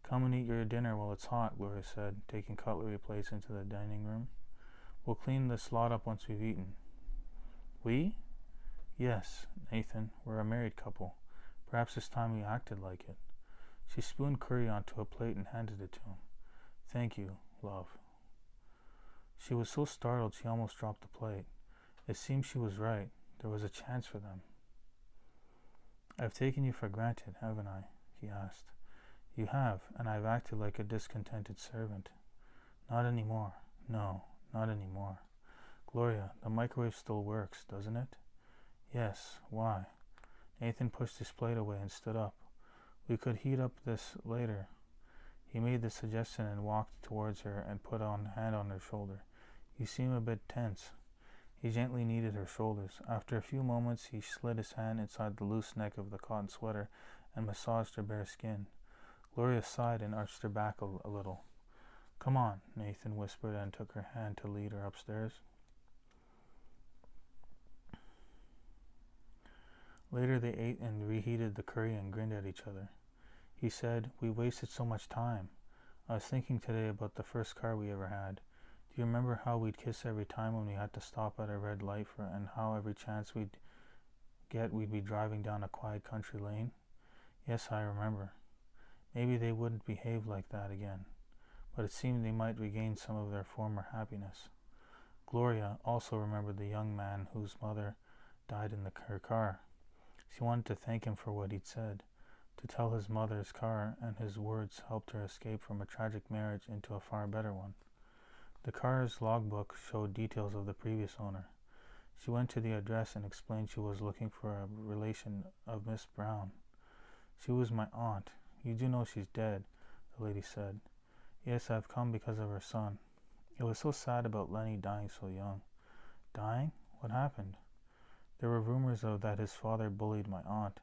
Come and eat your dinner while it's hot, Gloria said, taking cutlery plates into the dining room. We'll clean this lot up once we've eaten. We? Yes, Nathan, we're a married couple. Perhaps this time we acted like it. She spooned curry onto a plate and handed it to him. Thank you, love. She was so startled she almost dropped the plate. It seemed she was right. There was a chance for them. I've taken you for granted, haven't I? He asked. You have, and I've acted like a discontented servant. Not anymore. No, not anymore. Gloria, the microwave still works, doesn't it? Yes, why? Nathan pushed his plate away and stood up. We could heat up this later. He made the suggestion and walked towards her and put a hand on her shoulder. You seem a bit tense. He gently kneaded her shoulders. After a few moments, he slid his hand inside the loose neck of the cotton sweater and massaged her bare skin. Gloria sighed and arched her back a little. Come on, Nathan whispered and took her hand to lead her upstairs. Later they ate and reheated the curry and grinned at each other. He said, We wasted so much time. I was thinking today about the first car we ever had. Do you remember how we'd kiss every time when we had to stop at a red light and how every chance we'd be driving down a quiet country lane? Yes, I remember. Maybe they wouldn't behave like that again, but it seemed they might regain some of their former happiness. Gloria also remembered the young man whose mother died in her car. She wanted to thank him for what he'd said. To tell his mother's car and his words helped her escape from a tragic marriage into a far better one. The car's logbook showed details of the previous owner. She went to the address and explained she was looking for a relation of Miss Brown. She was my aunt. You do know she's dead, the lady said. Yes, I've come because of her son. It was so sad about Lenny dying so young. Dying? What happened? There were rumors that his father bullied my aunt.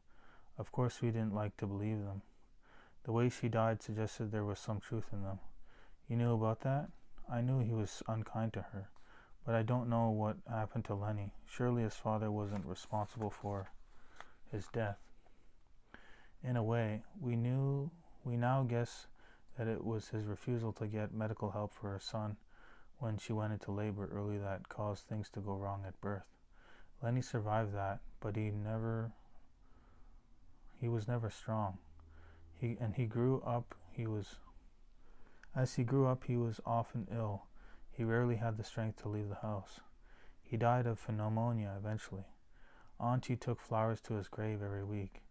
Of course we didn't like to believe them. The way she died suggested there was some truth in them. You knew about that? I knew he was unkind to her, but I don't know what happened to Lenny. Surely his father wasn't responsible for his death. In a way, we now guess that it was his refusal to get medical help for her son when she went into labor early that caused things to go wrong at birth. Lenny survived that, but he was never strong. As he grew up, he was often ill. He rarely had the strength to leave the house. He died of pneumonia eventually. Auntie took flowers to his grave every week.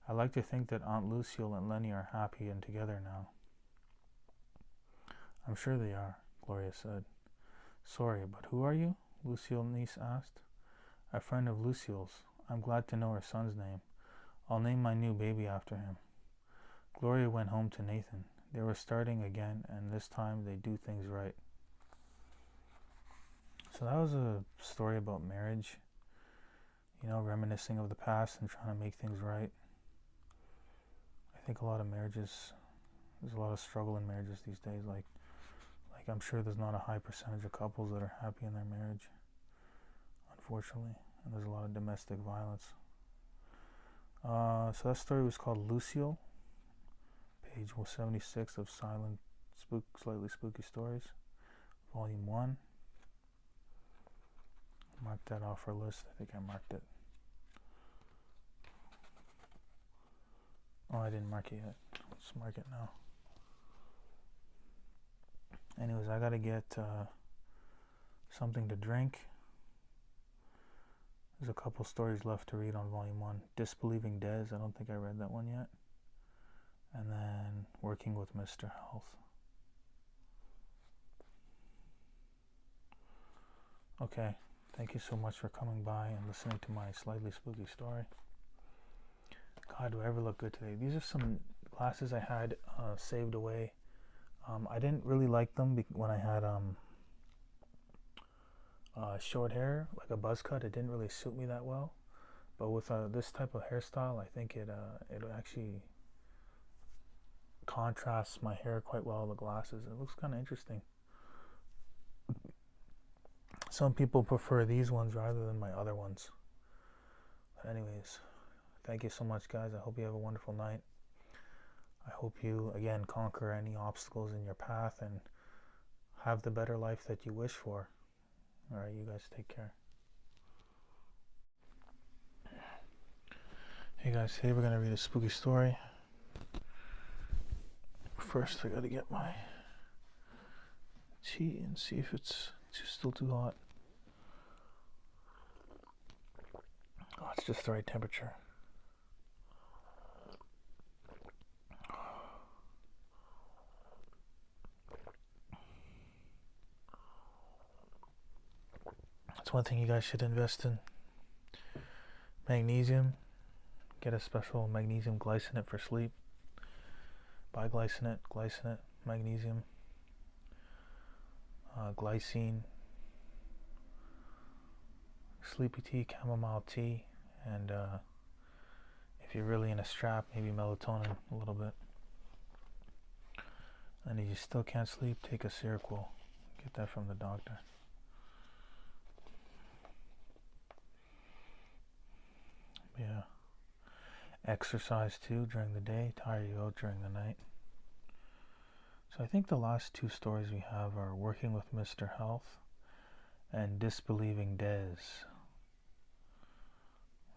I like to think that Aunt Lucille and Lenny are happy and together now. I'm sure they are, Gloria said. Sorry, but who are you? Lucille's niece asked. A friend of Lucille's. I'm glad to know her son's name. I'll name my new baby after him. Gloria went home to Nathan. They were starting again, and this time they do things right. So that was a story about marriage, reminiscing of the past and trying to make things right. I think a lot of marriages, there's a lot of struggle in marriages these days. Like I'm sure there's not a high percentage of couples that are happy in their marriage, unfortunately, and there's a lot of domestic violence. So that story was called Lucille, page 76 of Slightly Spooky Stories, volume 1. Mark that off our list. I think I marked it. Oh, I didn't mark it yet. Let's mark it now. Anyways, I gotta get something to drink. There's a couple stories left to read on volume 1. Disbelieving Des, I don't think I read that one yet. And then Working with Mr. Health. Okay, thank you so much for coming by and listening to my slightly spooky story. God, do I ever look good today? These are some glasses I had saved away. I didn't really like them when I had short hair, like a buzz cut. It didn't really suit me that well. But with this type of hairstyle, I think it actually contrasts my hair quite well, the glasses. It looks kind of interesting. Some people prefer these ones rather than my other ones. But anyways, thank you so much, guys. I hope you have a wonderful night. I hope you, again, conquer any obstacles in your path and have the better life that you wish for. Alright, you guys take care. Hey guys, today we're going to read a spooky story. First, I gotta get my tea and see if it's still too hot. Oh, it's just the right temperature. That's one thing you guys should invest in. Magnesium. Get a special magnesium glycinate for sleep. Buy glycinate, magnesium, glycine, sleepy tea, chamomile tea, and if you're really in a strap, maybe melatonin a little bit. And if you still can't sleep, take a Seroquel. Get that from the doctor. Yeah. Exercise too during the day, tire you out during the night. So I think the last two stories we have are Working with Mr. Health and Disbelieving Des.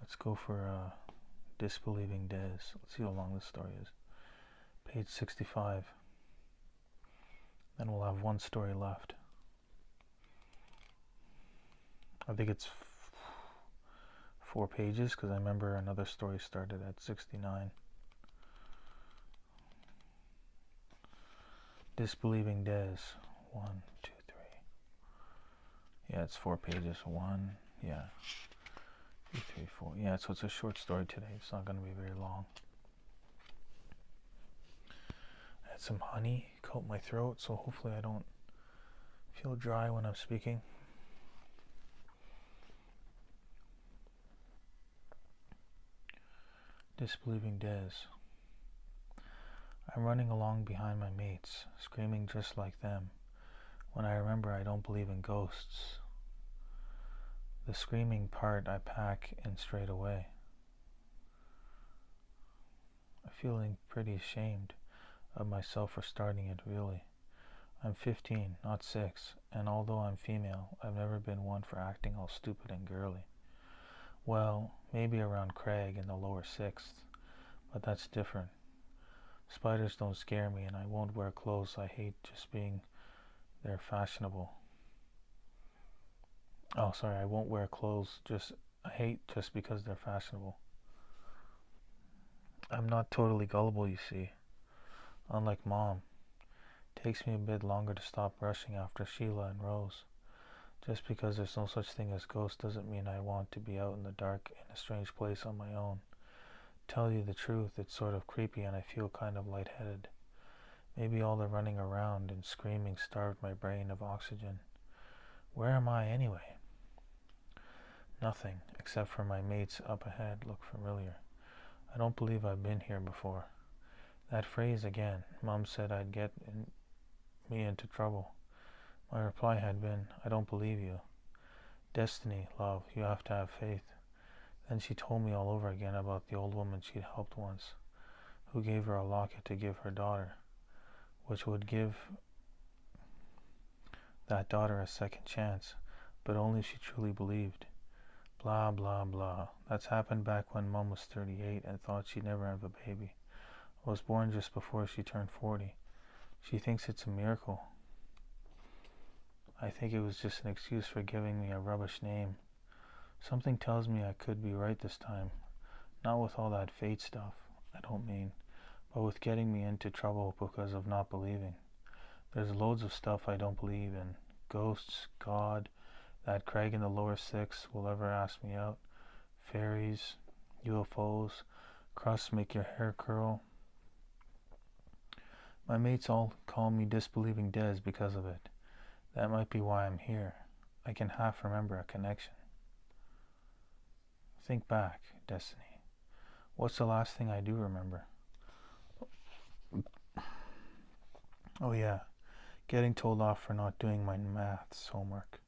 Let's go for Disbelieving Des. Let's see how long this story is. Page 65. Then we'll have one story left. I think it's 4 pages because I remember another story started at 69. Disbelieving Des. 1, 2, 3. Yeah, it's 4 pages. 1, yeah. 2, 3, 4. Yeah, so it's a short story today. It's not going to be very long. I had some honey coat my throat, so hopefully I don't feel dry when I'm speaking. Disbelieving Des. I'm running along behind my mates, screaming just like them, when I remember I don't believe in ghosts. The screaming part I pack in straight away. I'm feeling pretty ashamed of myself for starting it, really. I'm 15, not 6, and although I'm female, I've never been one for acting all stupid and girly. Well, maybe around Craig in the lower 6th, but that's different. Spiders don't scare me, and I won't wear clothes I hate just being they're fashionable. Oh, sorry, I won't wear clothes I hate just because they're fashionable. I'm not totally gullible, you see. Unlike Mom. It takes me a bit longer to stop rushing after Sheila and Rose. Just because there's no such thing as ghosts doesn't mean I want to be out in the dark in a strange place on my own. Tell you the truth, it's sort of creepy and I feel kind of lightheaded. Maybe all the running around and screaming starved my brain of oxygen. Where am I anyway? Nothing, except for my mates up ahead look familiar. I don't believe I've been here before. That phrase again. Mom said I'd get me into trouble. My reply had been, I don't believe you. Destiny, love, you have to have faith. Then she told me all over again about the old woman she'd helped once, who gave her a locket to give her daughter, which would give that daughter a second chance, but only if she truly believed. Blah, blah, blah. That's happened back when Mom was 38 and thought she'd never have a baby. I was born just before she turned 40. She thinks it's a miracle. I think it was just an excuse for giving me a rubbish name. Something tells me I could be right this time. Not with all that fate stuff, I don't mean, but with getting me into trouble because of not believing. There's loads of stuff I don't believe in. Ghosts, God, that Craig in the lower six will ever ask me out, fairies, UFOs, crusts make your hair curl. My mates all call me Disbelieving Des because of it. That might be why I'm here. I can half remember a connection. Think back, Destiny. What's the last thing I do remember? Oh yeah, getting told off for not doing my maths homework.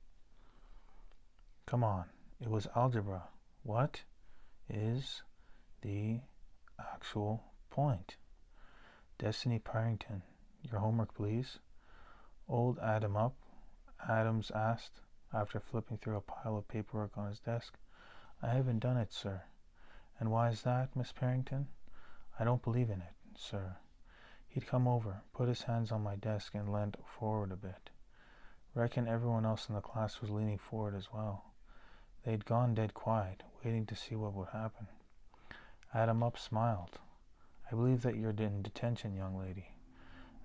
Come on, it was algebra. What is the actual point? Destiny Parrington, your homework please. Old Adam up, Adams asked, after flipping through a pile of paperwork on his desk. I haven't done it, sir. And why is that, Miss Parrington? I don't believe in it, sir. He'd come over, put his hands on my desk, and leaned forward a bit. Reckon everyone else in the class was leaning forward as well. They'd gone dead quiet, waiting to see what would happen. Adam up smiled. I believe that you're in detention, young lady.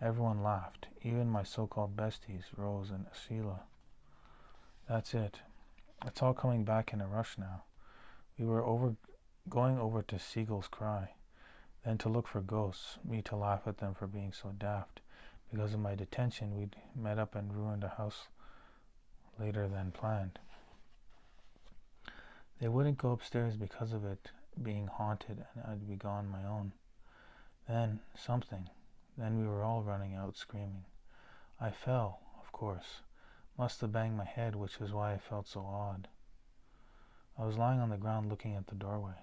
Everyone laughed, even my so-called besties, Rose and Sheila. That's it. It's all coming back in a rush now. We were going over to Seagull's Cry, then to look for ghosts, me to laugh at them for being so daft. Because of my detention, we'd met up and ruined a house later than planned. They wouldn't go upstairs because of it being haunted, and I'd be gone my own. Then, something. Then we were all running out screaming. I fell, of course. Must have banged my head, which is why I felt so odd. I was lying on the ground looking at the doorway.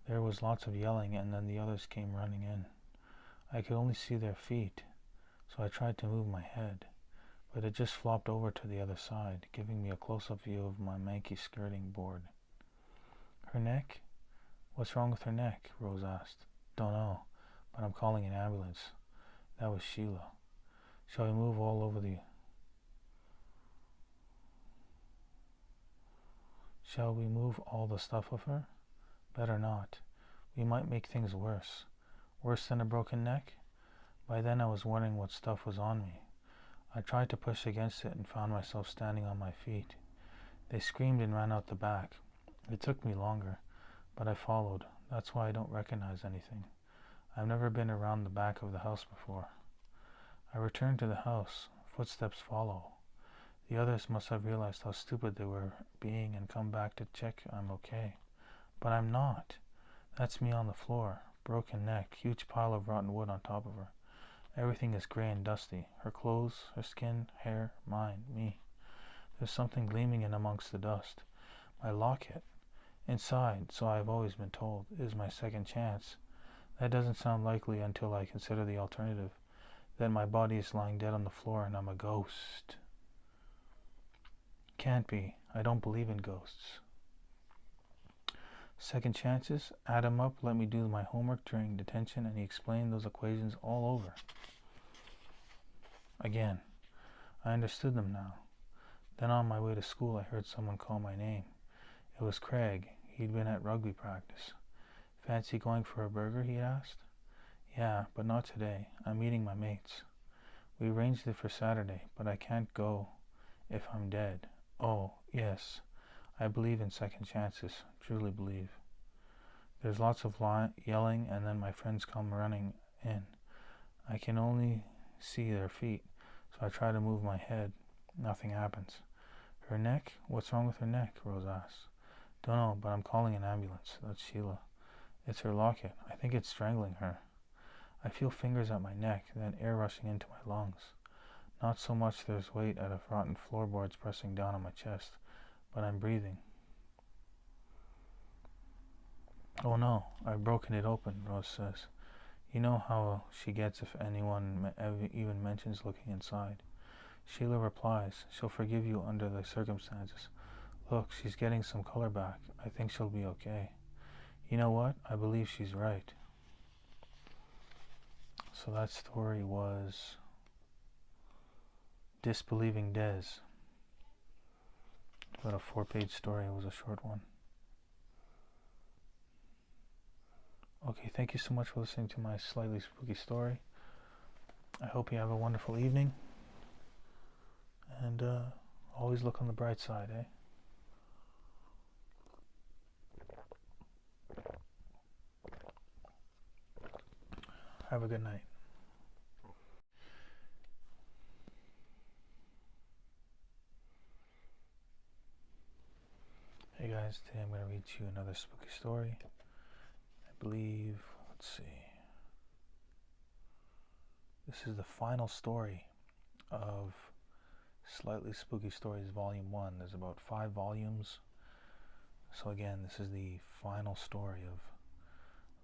There was lots of yelling, and then the others came running in. I could only see their feet, so I tried to move my head, but it just flopped over to the other side, giving me a close-up view of my manky skirting board. Her neck? What's wrong with her neck? Rose asked. Don't know, but I'm calling an ambulance. That was Sheila. Shall we move all over the... Shall we move all the stuff of her? Better not. We might make things worse. Worse than a broken neck? By then I was wondering what stuff was on me. I tried to push against it and found myself standing on my feet. They screamed and ran out the back. It took me longer, but I followed. That's why I don't recognize anything. I've never been around the back of the house before. I returned to the house. Footsteps follow. The others must have realized how stupid they were being and come back to check I'm okay. But I'm not. That's me on the floor. Broken neck, huge pile of rotten wood on top of her. Everything is gray and dusty. Her clothes, her skin, hair, mine, me. There's something gleaming in amongst the dust. My locket. Inside, so I've always been told, is my second chance. That doesn't sound likely until I consider the alternative. That my body is lying dead on the floor and I'm a ghost. Can't be. I don't believe in ghosts. Second chances? Adam up let me do my homework during detention and he explained those equations all over. Again. I understood them now. Then on my way to school I heard someone call my name. It was Craig. He'd been at rugby practice. Fancy going for a burger, he asked. Yeah, but not today. I'm meeting my mates. We arranged it for Saturday, but I can't go if I'm dead. Oh, yes, I believe in second chances, truly believe. There's lots of yelling, and then my friends come running in. I can only see their feet, so I try to move my head. Nothing happens. Her neck? What's wrong with her neck? Rose asks. Don't know, but I'm calling an ambulance. That's Sheila. It's her locket. I think it's strangling her. I feel fingers at my neck, then air rushing into my lungs. Not so much there's weight out of rotten floorboards pressing down on my chest, but I'm breathing. Oh no, I've broken it open, Rose says. You know how she gets if anyone even mentions looking inside. Sheila replies, she'll forgive you under the circumstances. Look, she's getting some color back. I think she'll be okay. You know what? I believe she's right. So that story was Disbelieving Des. About a 4-page story. It was a short one. Okay, thank you so much for listening to my slightly spooky story. I hope you have a wonderful evening. And always look on the bright side, eh? Have a good night. Hey guys, today I'm going to read you another spooky story. I believe, let's see. This is the final story of Slightly Spooky Stories Volume 1. There's about 5 volumes. So again, this is the final story of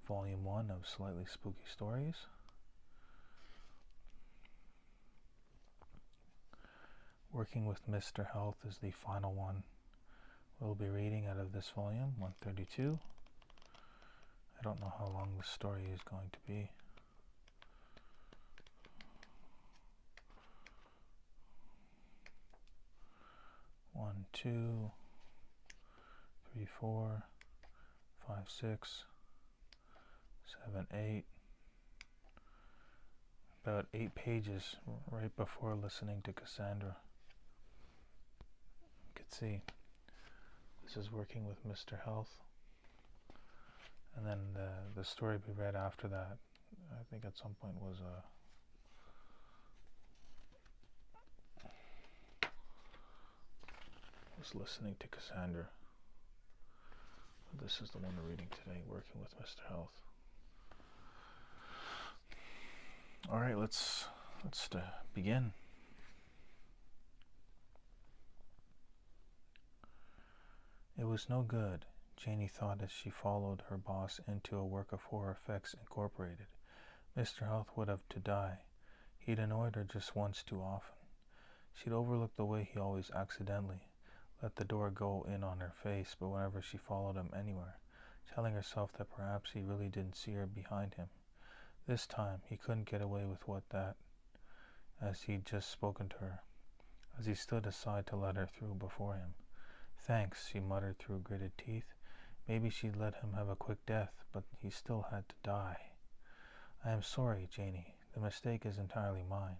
Volume 1 of Slightly Spooky Stories. Working with Mr. Health is the final one we'll be reading out of this volume, 132. I don't know how long this story is going to be. One, two, 3, 4, 5, 6, 7, 8. About 8 pages right before listening to Cassandra. You can see this is Working with Mr. Health. And then the story we read after that, I think at some point was listening to Cassandra. This is the one we're reading today, Working with Mr. Health. Alright, let's begin. It was no good, Janie thought as she followed her boss into a work of Horror Effects Incorporated. Mr. Health would have to die. He'd annoyed her just once too often. She'd overlooked the way he always accidentally let the door go in on her face, but whenever she followed him anywhere, telling herself that perhaps he really didn't see her behind him. This time, he couldn't get away with that, as he'd just spoken to her, as he stood aside to let her through before him. Thanks, she muttered through gritted teeth. Maybe she'd let him have a quick death, but he still had to die. I am sorry, Janie. The mistake is entirely mine,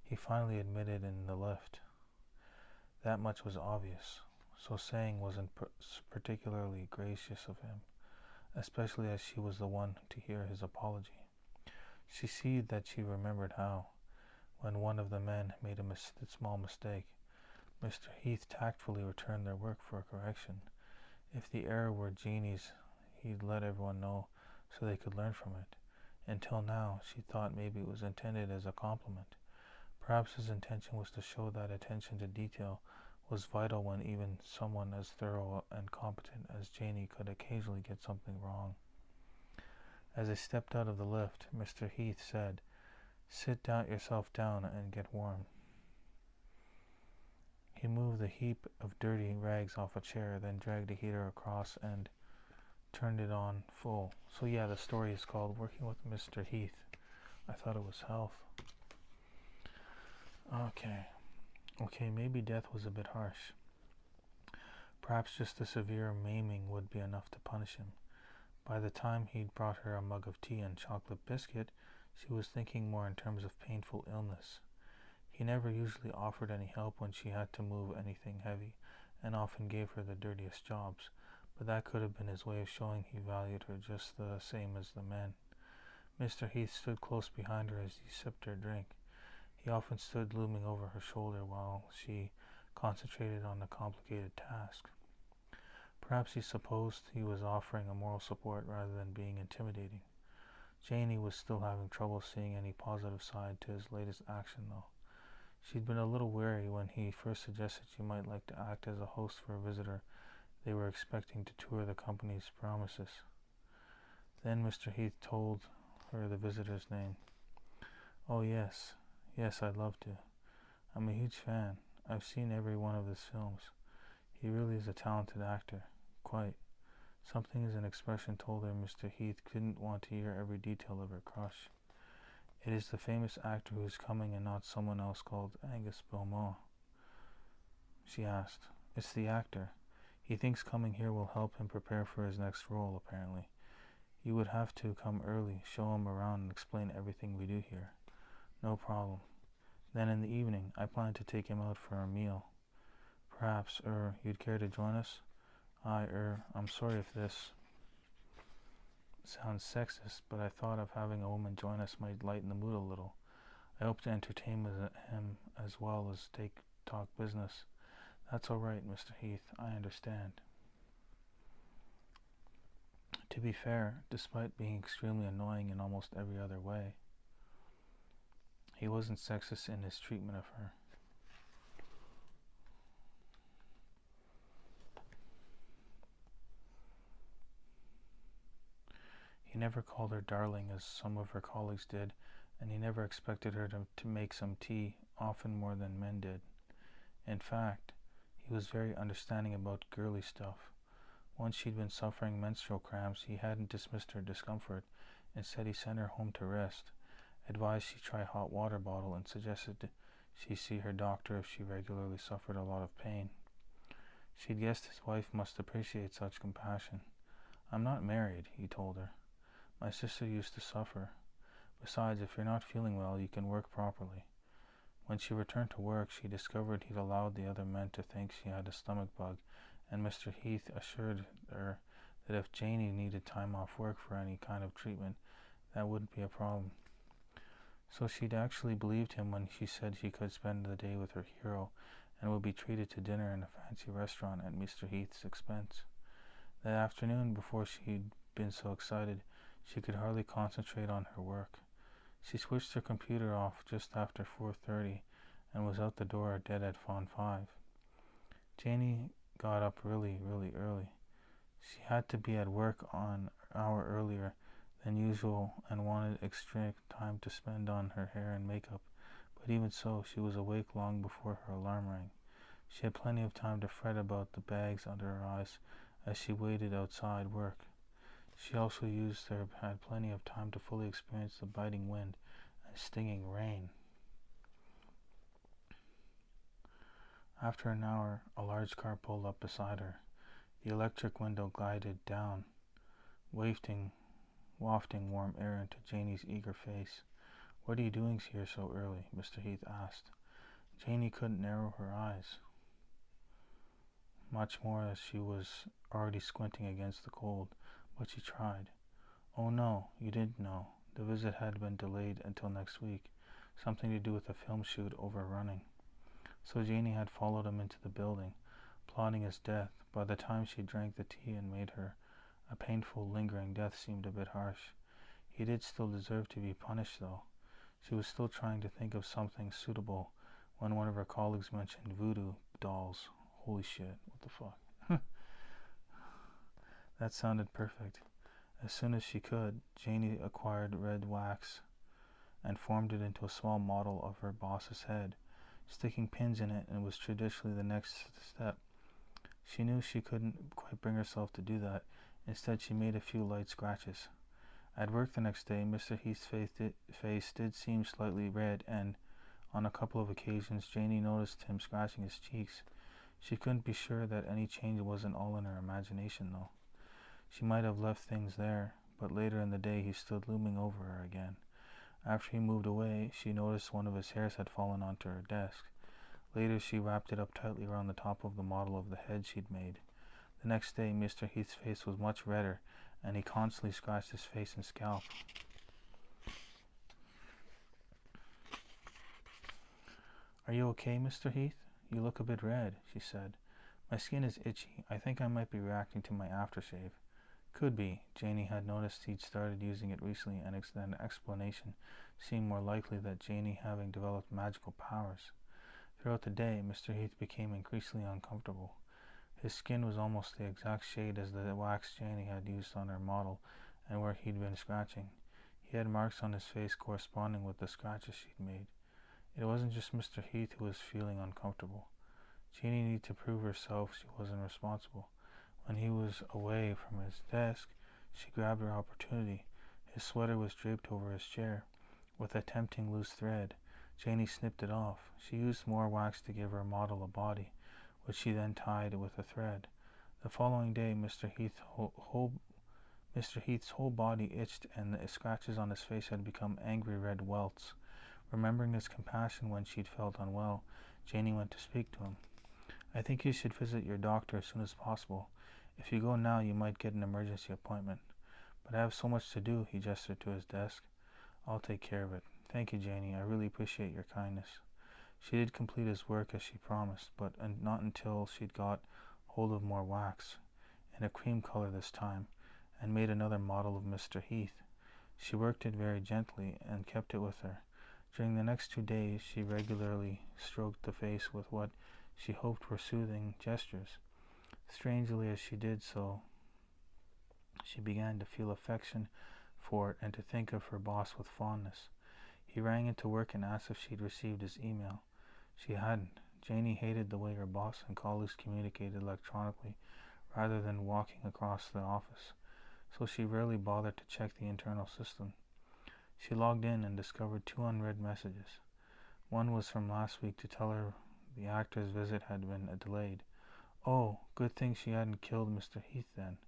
he finally admitted in the lift. That much was obvious, so saying wasn't particularly gracious of him, especially as she was the one to hear his apology. She see that she remembered how, when one of the men made a small mistake, Mr. Heath tactfully returned their work for a correction. If the error were Jeannie's, he'd let everyone know so they could learn from it. Until now, she thought maybe it was intended as a compliment. Perhaps his intention was to show that attention to detail was vital when even someone as thorough and competent as Janie could occasionally get something wrong. As they stepped out of the lift, Mr. Heath said, "Sit yourself down and get warm." He moved the heap of dirty rags off a chair, then dragged a heater across and turned it on full. So yeah, the story is called Working with Mr. Heath. I thought it was Health. Okay, maybe death was a bit harsh. Perhaps just a severe maiming would be enough to punish him. By the time he'd brought her a mug of tea and chocolate biscuit, she was thinking more in terms of painful illness. He never usually offered any help when she had to move anything heavy, and often gave her the dirtiest jobs, but that could have been his way of showing he valued her just the same as the men. Mr. Heath stood close behind her as he sipped her drink. He often stood looming over her shoulder while she concentrated on the complicated task. Perhaps he supposed he was offering a moral support rather than being intimidating. Janie was still having trouble seeing any positive side to his latest action, though. She'd been a little wary when he first suggested she might like to act as a host for a visitor they were expecting to tour the company's premises. Then Mr. Heath told her the visitor's name. "Oh, yes, I'd love to. I'm a huge fan. I've seen every one of his films. He really is a talented actor. Quite." Something as an expression told her Mr. Heath didn't want to hear every detail of her crush. "It is the famous actor who is coming and not someone else called Angus Beaumont?" she asked. "It's the actor. He thinks coming here will help him prepare for his next role, apparently. You would have to come early, show him around, and explain everything we do here." "No problem. Then in the evening, I plan to take him out for a meal. Perhaps, you'd care to join us? I'm sorry if this sounds sexist, but I thought of having a woman join us might lighten the mood a little. I hope to entertain him as well as talk business." "That's all right, Mr. Heath. I understand." To be fair, despite being extremely annoying in almost every other way, he wasn't sexist in his treatment of her. He never called her darling as some of her colleagues did, and he never expected her to make some tea, often more than men did. In fact, he was very understanding about girly stuff. Once she'd been suffering menstrual cramps, he hadn't dismissed her discomfort. Instead, he sent her home to rest, advised she try hot water bottle, and suggested she see her doctor if she regularly suffered a lot of pain. She'd guessed his wife must appreciate such compassion. "I'm not married," he told her. "My sister used to suffer. Besides, if you're not feeling well, you can work properly." When she returned to work, she discovered he'd allowed the other men to think she had a stomach bug, and Mr. Heath assured her that if Janie needed time off work for any kind of treatment, that wouldn't be a problem. So she'd actually believed him when she said she could spend the day with her hero and would be treated to dinner in a fancy restaurant at Mr. Heath's expense. That afternoon, before she'd been so excited, she could hardly concentrate on her work. She switched her computer off just after 4:30 and was out the door dead at 5. Janie got up really early. She had to be at work an hour earlier than usual and wanted extra time to spend on her hair and makeup, but even so, she was awake long before her alarm rang. She had plenty of time to fret about the bags under her eyes as she waited outside work. She also had plenty of time to fully experience the biting wind and stinging rain. After an hour, a large car pulled up beside her. The electric window glided down, wafting warm air into Janie's eager face. "What are you doing here so early?" Mr. Heath asked. Janie couldn't narrow her eyes, much more as she was already squinting against the cold, but she tried. "Oh no, you didn't know. The visit had been delayed until next week. Something to do with a film shoot overrunning." So Janie had followed him into the building, plotting his death. By the time she drank the tea and made her a painful, lingering death seemed a bit harsh. He did still deserve to be punished, though. She was still trying to think of something suitable when one of her colleagues mentioned voodoo dolls. Holy shit, what the fuck? That sounded perfect. As soon as she could, Janie acquired red wax and formed it into a small model of her boss's head, sticking pins in it, and was traditionally the next step. She knew she couldn't quite bring herself to do that. Instead, she made a few light scratches. At work the next day, Mr. Heath's face did seem slightly red, and on a couple of occasions Janie noticed him scratching his cheeks. She couldn't be sure that any change wasn't all in her imagination, though. She might have left things there, but later in the day he stood looming over her again. After he moved away, she noticed one of his hairs had fallen onto her desk. Later, she wrapped it up tightly around the top of the model of the head she'd made. The next day, Mr. Heath's face was much redder, and he constantly scratched his face and scalp. "Are you okay, Mr. Heath? You look a bit red," she said. "My skin is itchy. I think I might be reacting to my aftershave." "Could be." Janie had noticed he'd started using it recently, and an explanation seemed more likely that Janie having developed magical powers. Throughout the day, Mr. Heath became increasingly uncomfortable. His skin was almost the exact shade as the wax Janie had used on her model and where he'd been scratching. He had marks on his face corresponding with the scratches she'd made. It wasn't just Mr. Heath who was feeling uncomfortable. Janie needed to prove herself she wasn't responsible. When he was away from his desk, she grabbed her opportunity. His sweater was draped over his chair. With a tempting loose thread, Janie snipped it off. She used more wax to give her model a body, which she then tied with a thread. The following day, Mr. Heath's whole body itched, and the scratches on his face had become angry red welts. Remembering his compassion when she'd felt unwell, Janie went to speak to him. "I think you should visit your doctor as soon as possible. If you go now, you might get an emergency appointment." "But I have so much to do," he gestured to his desk. "I'll take care of it." "Thank you, Janie. I really appreciate your kindness." She did complete his work as she promised, but not until she'd got hold of more wax, in a cream color this time, and made another model of Mr. Heath. She worked it very gently and kept it with her. During the next 2 days, she regularly stroked the face with what she hoped were soothing gestures. Strangely, as she did so, she began to feel affection for it and to think of her boss with fondness. He rang into work and asked if she'd received his email. She hadn't. Janie hated the way her boss and colleagues communicated electronically rather than walking across the office, so she rarely bothered to check the internal system. She logged in and discovered 2 unread messages. One was from last week to tell her the actor's visit had been delayed. Oh, good thing she hadn't killed Mr. Heath then.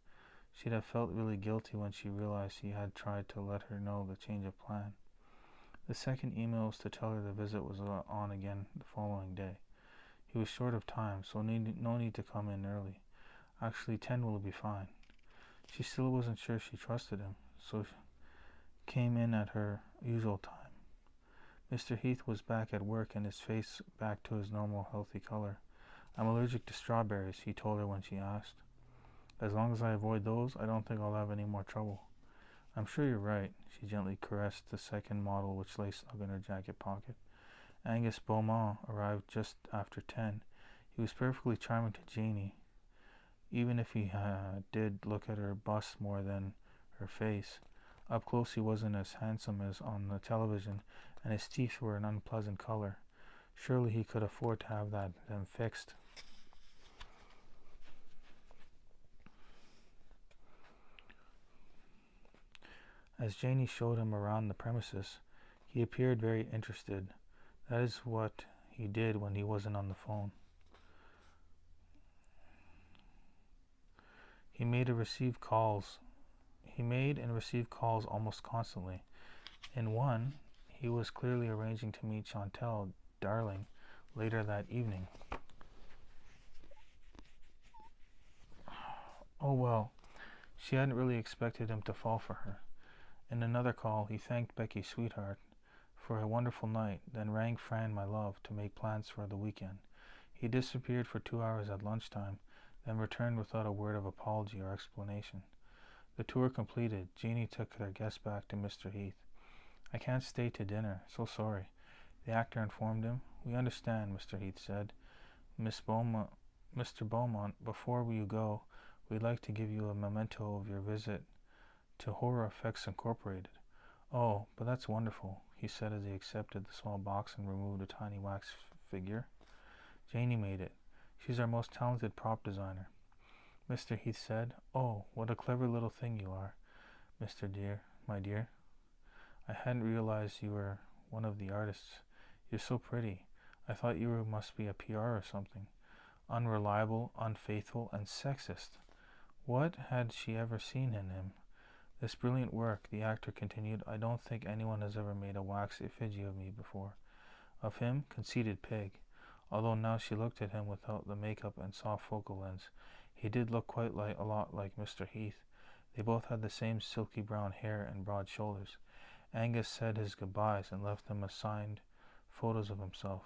She'd have felt really guilty when she realized he had tried to let her know the change of plan. The second email was to tell her the visit was on again the following day. He was short of time, so no need to come in early. Actually, 10 will be fine. She still wasn't sure she trusted him, so she came in at her usual time. Mr. Heath was back at work and his face back to his normal healthy color. "I'm allergic to strawberries," he told her when she asked. "As long as I avoid those, I don't think I'll have any more trouble." "I'm sure you're right." She gently caressed the second model, which lay snug in her jacket pocket. Angus Beaumont arrived just after 10. He was perfectly charming to Janie, even if he did look at her bust more than her face. Up close he wasn't as handsome as on the television, and his teeth were an unpleasant color. Surely he could afford to have them fixed. As Janie showed him around the premises, he appeared very interested. That is what he did when he wasn't on the phone. He made and received calls almost constantly. In one, he was clearly arranging to meet Chantal Darling later that evening. Oh well, she hadn't really expected him to fall for her. In another call, he thanked Becky's sweetheart for a wonderful night, then rang Fran, my love, to make plans for the weekend. He disappeared for 2 hours at lunchtime, then returned without a word of apology or explanation. The tour completed, Jeanie took their guest back to Mr. Heath. "I can't stay to dinner, so sorry," the actor informed him. "We understand," Mr. Heath said. Mr. Beaumont, before you go, we'd like to give you a memento of your visit to Horror Effects Incorporated." "Oh, but that's wonderful," he said as he accepted the small box and removed a tiny wax figure. "Janie made it. She's our most talented prop designer," Mr. Heath said. "Oh, what a clever little thing you are, my dear. I hadn't realized you were one of the artists. You're so pretty. I thought you must be a PR or something. Unreliable, unfaithful, and sexist." What had she ever seen in him? This brilliant work, the actor continued. I don't think anyone has ever made a wax effigy of me before. Of him? Conceited pig. Although now she looked at him without the makeup and soft focal lens. He did look quite a lot like Mr. Heath. They both had the same silky brown hair and broad shoulders. Angus said his goodbyes and left them assigned photos of himself.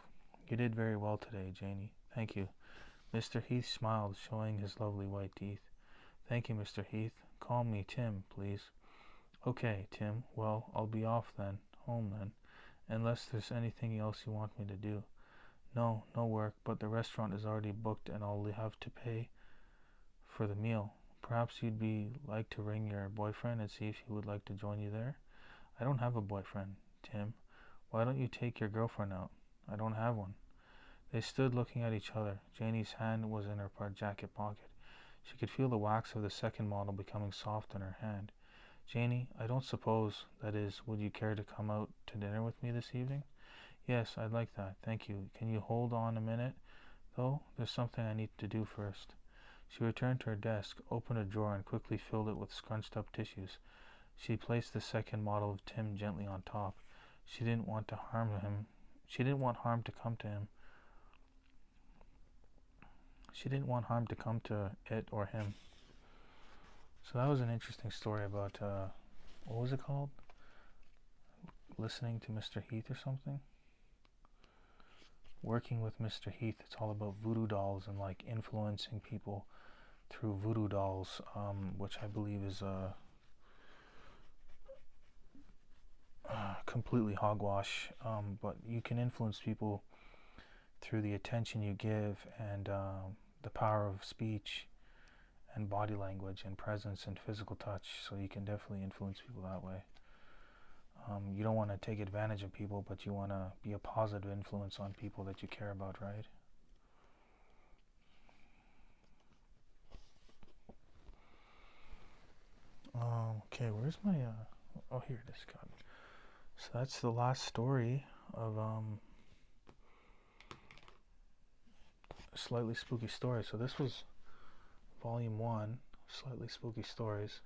You did very well today, Janie. Thank you. Mr. Heath smiled, showing his lovely white teeth. Thank you, Mr. Heath. Call me Tim, please. Okay, Tim. Well, I'll be off then. Home then. Unless there's anything else you want me to do. No work, but the restaurant is already booked and I'll have to pay for the meal. Perhaps you'd like to ring your boyfriend and see if he would like to join you there? I don't have a boyfriend, Tim. Why don't you take your girlfriend out? I don't have one. They stood looking at each other. Janie's hand was in her jacket pocket. She could feel the wax of the second model becoming soft in her hand. Janie, I don't suppose, that is, would you care to come out to dinner with me this evening? Yes, I'd like that. Thank you. Can you hold on a minute, though? There's something I need to do first. She returned to her desk, opened a drawer, and quickly filled it with scrunched up tissues. She placed the second model of Tim gently on top. She didn't want harm to come to him. She didn't want harm to come to it or him. So that was an interesting story about, what was it called? Listening to Mr. Heath or something? Working with Mr. Heath. It's all about voodoo dolls and like influencing people through voodoo dolls, which I believe is completely hogwash. But you can influence people through the attention you give and the power of speech and body language and presence and physical touch. So you can definitely influence people that way. You don't want to take advantage of people, but you want to be a positive influence on people that you care about, right? Okay, where's my, oh, here it is, God. So that's the last story of, Slightly Spooky Stories. So this was Volume 1, Slightly Spooky Stories,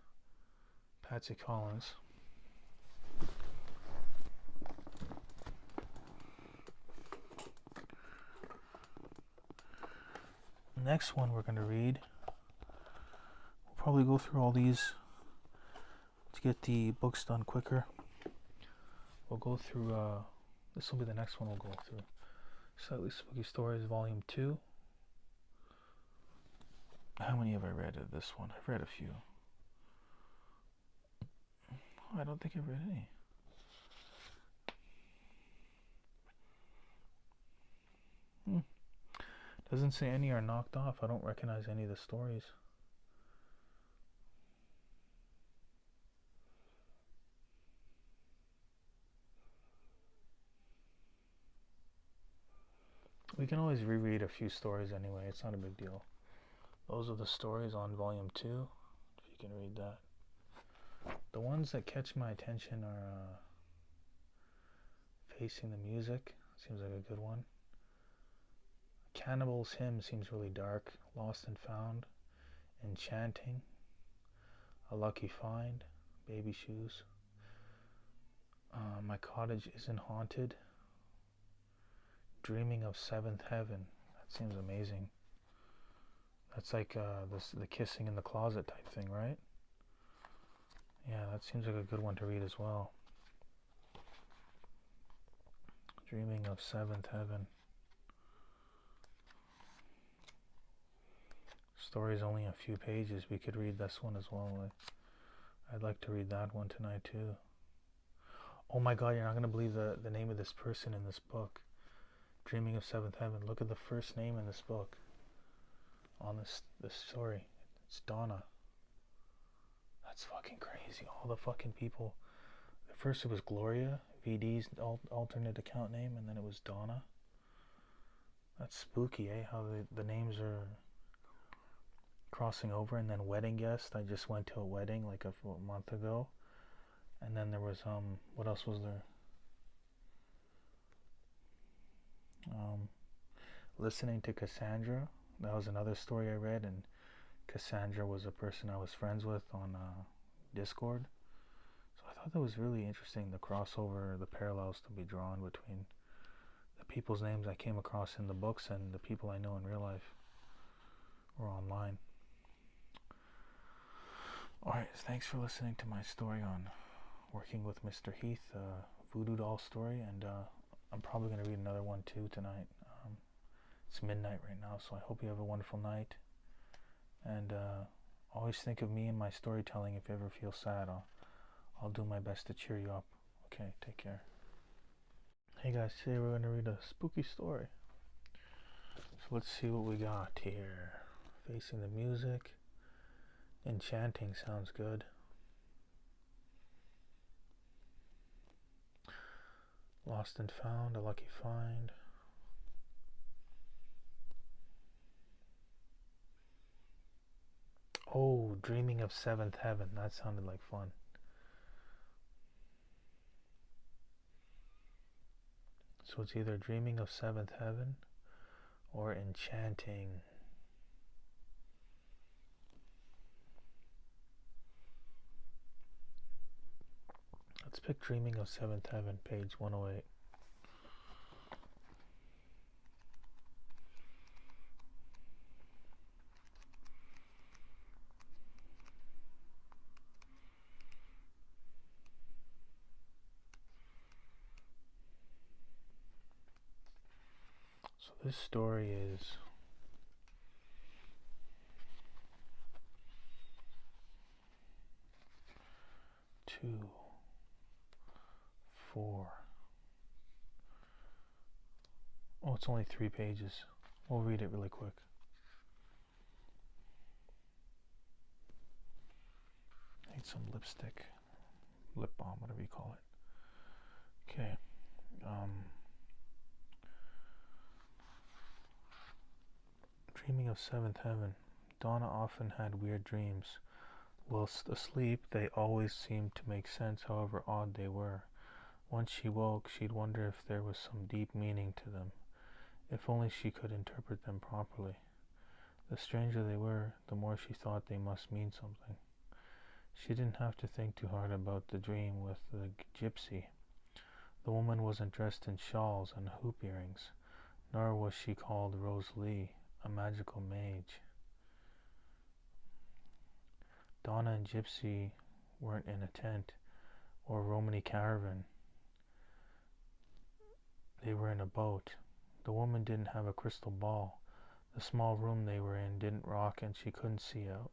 Patsy Collins. Next one we're going to read, we'll probably go through all these to get the books done quicker. We'll go through, this will be the next one we'll go through. Slightly Spooky Stories, Volume 2. How many have I read of this one? I've read a few. Oh, I don't think I've read any. Doesn't say any are knocked off. I don't recognize any of the stories. We can always reread a few stories anyway. It's not a big deal. Those are the stories on Volume 2, if you can read that. The ones that catch my attention are Facing the Music. Seems like a good one. Cannibal's Hymn seems really dark. Lost and Found. Enchanting. A Lucky Find. Baby Shoes. My Cottage Isn't Haunted. Dreaming of Seventh Heaven. That seems amazing. That's like the kissing in the closet type thing, right? Yeah, that seems like a good one to read as well. Dreaming of Seventh Heaven. Story's only a few pages. We could read this one as well. I'd like to read that one tonight too. Oh my God, you're not going to believe the name of this person in this book. Dreaming of Seventh Heaven. Look at the first name in this book. On this story. It's Donna. That's fucking crazy. All the fucking people. At first it was Gloria, VD's alternate account name, and then it was Donna. That's spooky, eh? How the names are crossing over. And then Wedding Guest. I just went to a wedding like a month ago. And then there was, what else was there? Listening to Cassandra. That was another story I read, and Cassandra was a person I was friends with on Discord. thought that was really interesting, the crossover, the parallels to be drawn between the people's names I came across in the books and the people I know in real life or online. Alright, thanks for listening to my story on working with Mr. Heath, voodoo doll story, and I'm probably going to read another one too tonight. It's midnight right now, so I hope you have a wonderful night, and always think of me and my storytelling. If you ever feel sad, I'll do my best to cheer you up. Okay, take care. Hey guys, today we're going to read a spooky story. So let's see what we got here. Facing the music. Enchanting sounds good. Lost and Found, a lucky find. Oh, Dreaming of Seventh Heaven. That sounded like fun. So it's either Dreaming of Seventh Heaven or Enchanting. Let's pick Dreaming of Seventh Heaven, page 108. So this story is two, 4. Oh, it's only 3 pages. We'll read it really quick. Need some lipstick, lip balm, whatever you call it. Okay. Dreaming of Seventh Heaven. Donna often had weird dreams. Whilst asleep, they always seemed to make sense, however odd they were. Once she woke, she'd wonder if there was some deep meaning to them. If only she could interpret them properly. The stranger they were, the more she thought they must mean something. She didn't have to think too hard about the dream with the gypsy. The woman wasn't dressed in shawls and hoop earrings, nor was she called Rosalie, a magical mage. Donna and Gypsy weren't in a tent or Romany caravan. They were in a boat. The woman didn't have a crystal ball. The small room they were in didn't rock and she couldn't see out.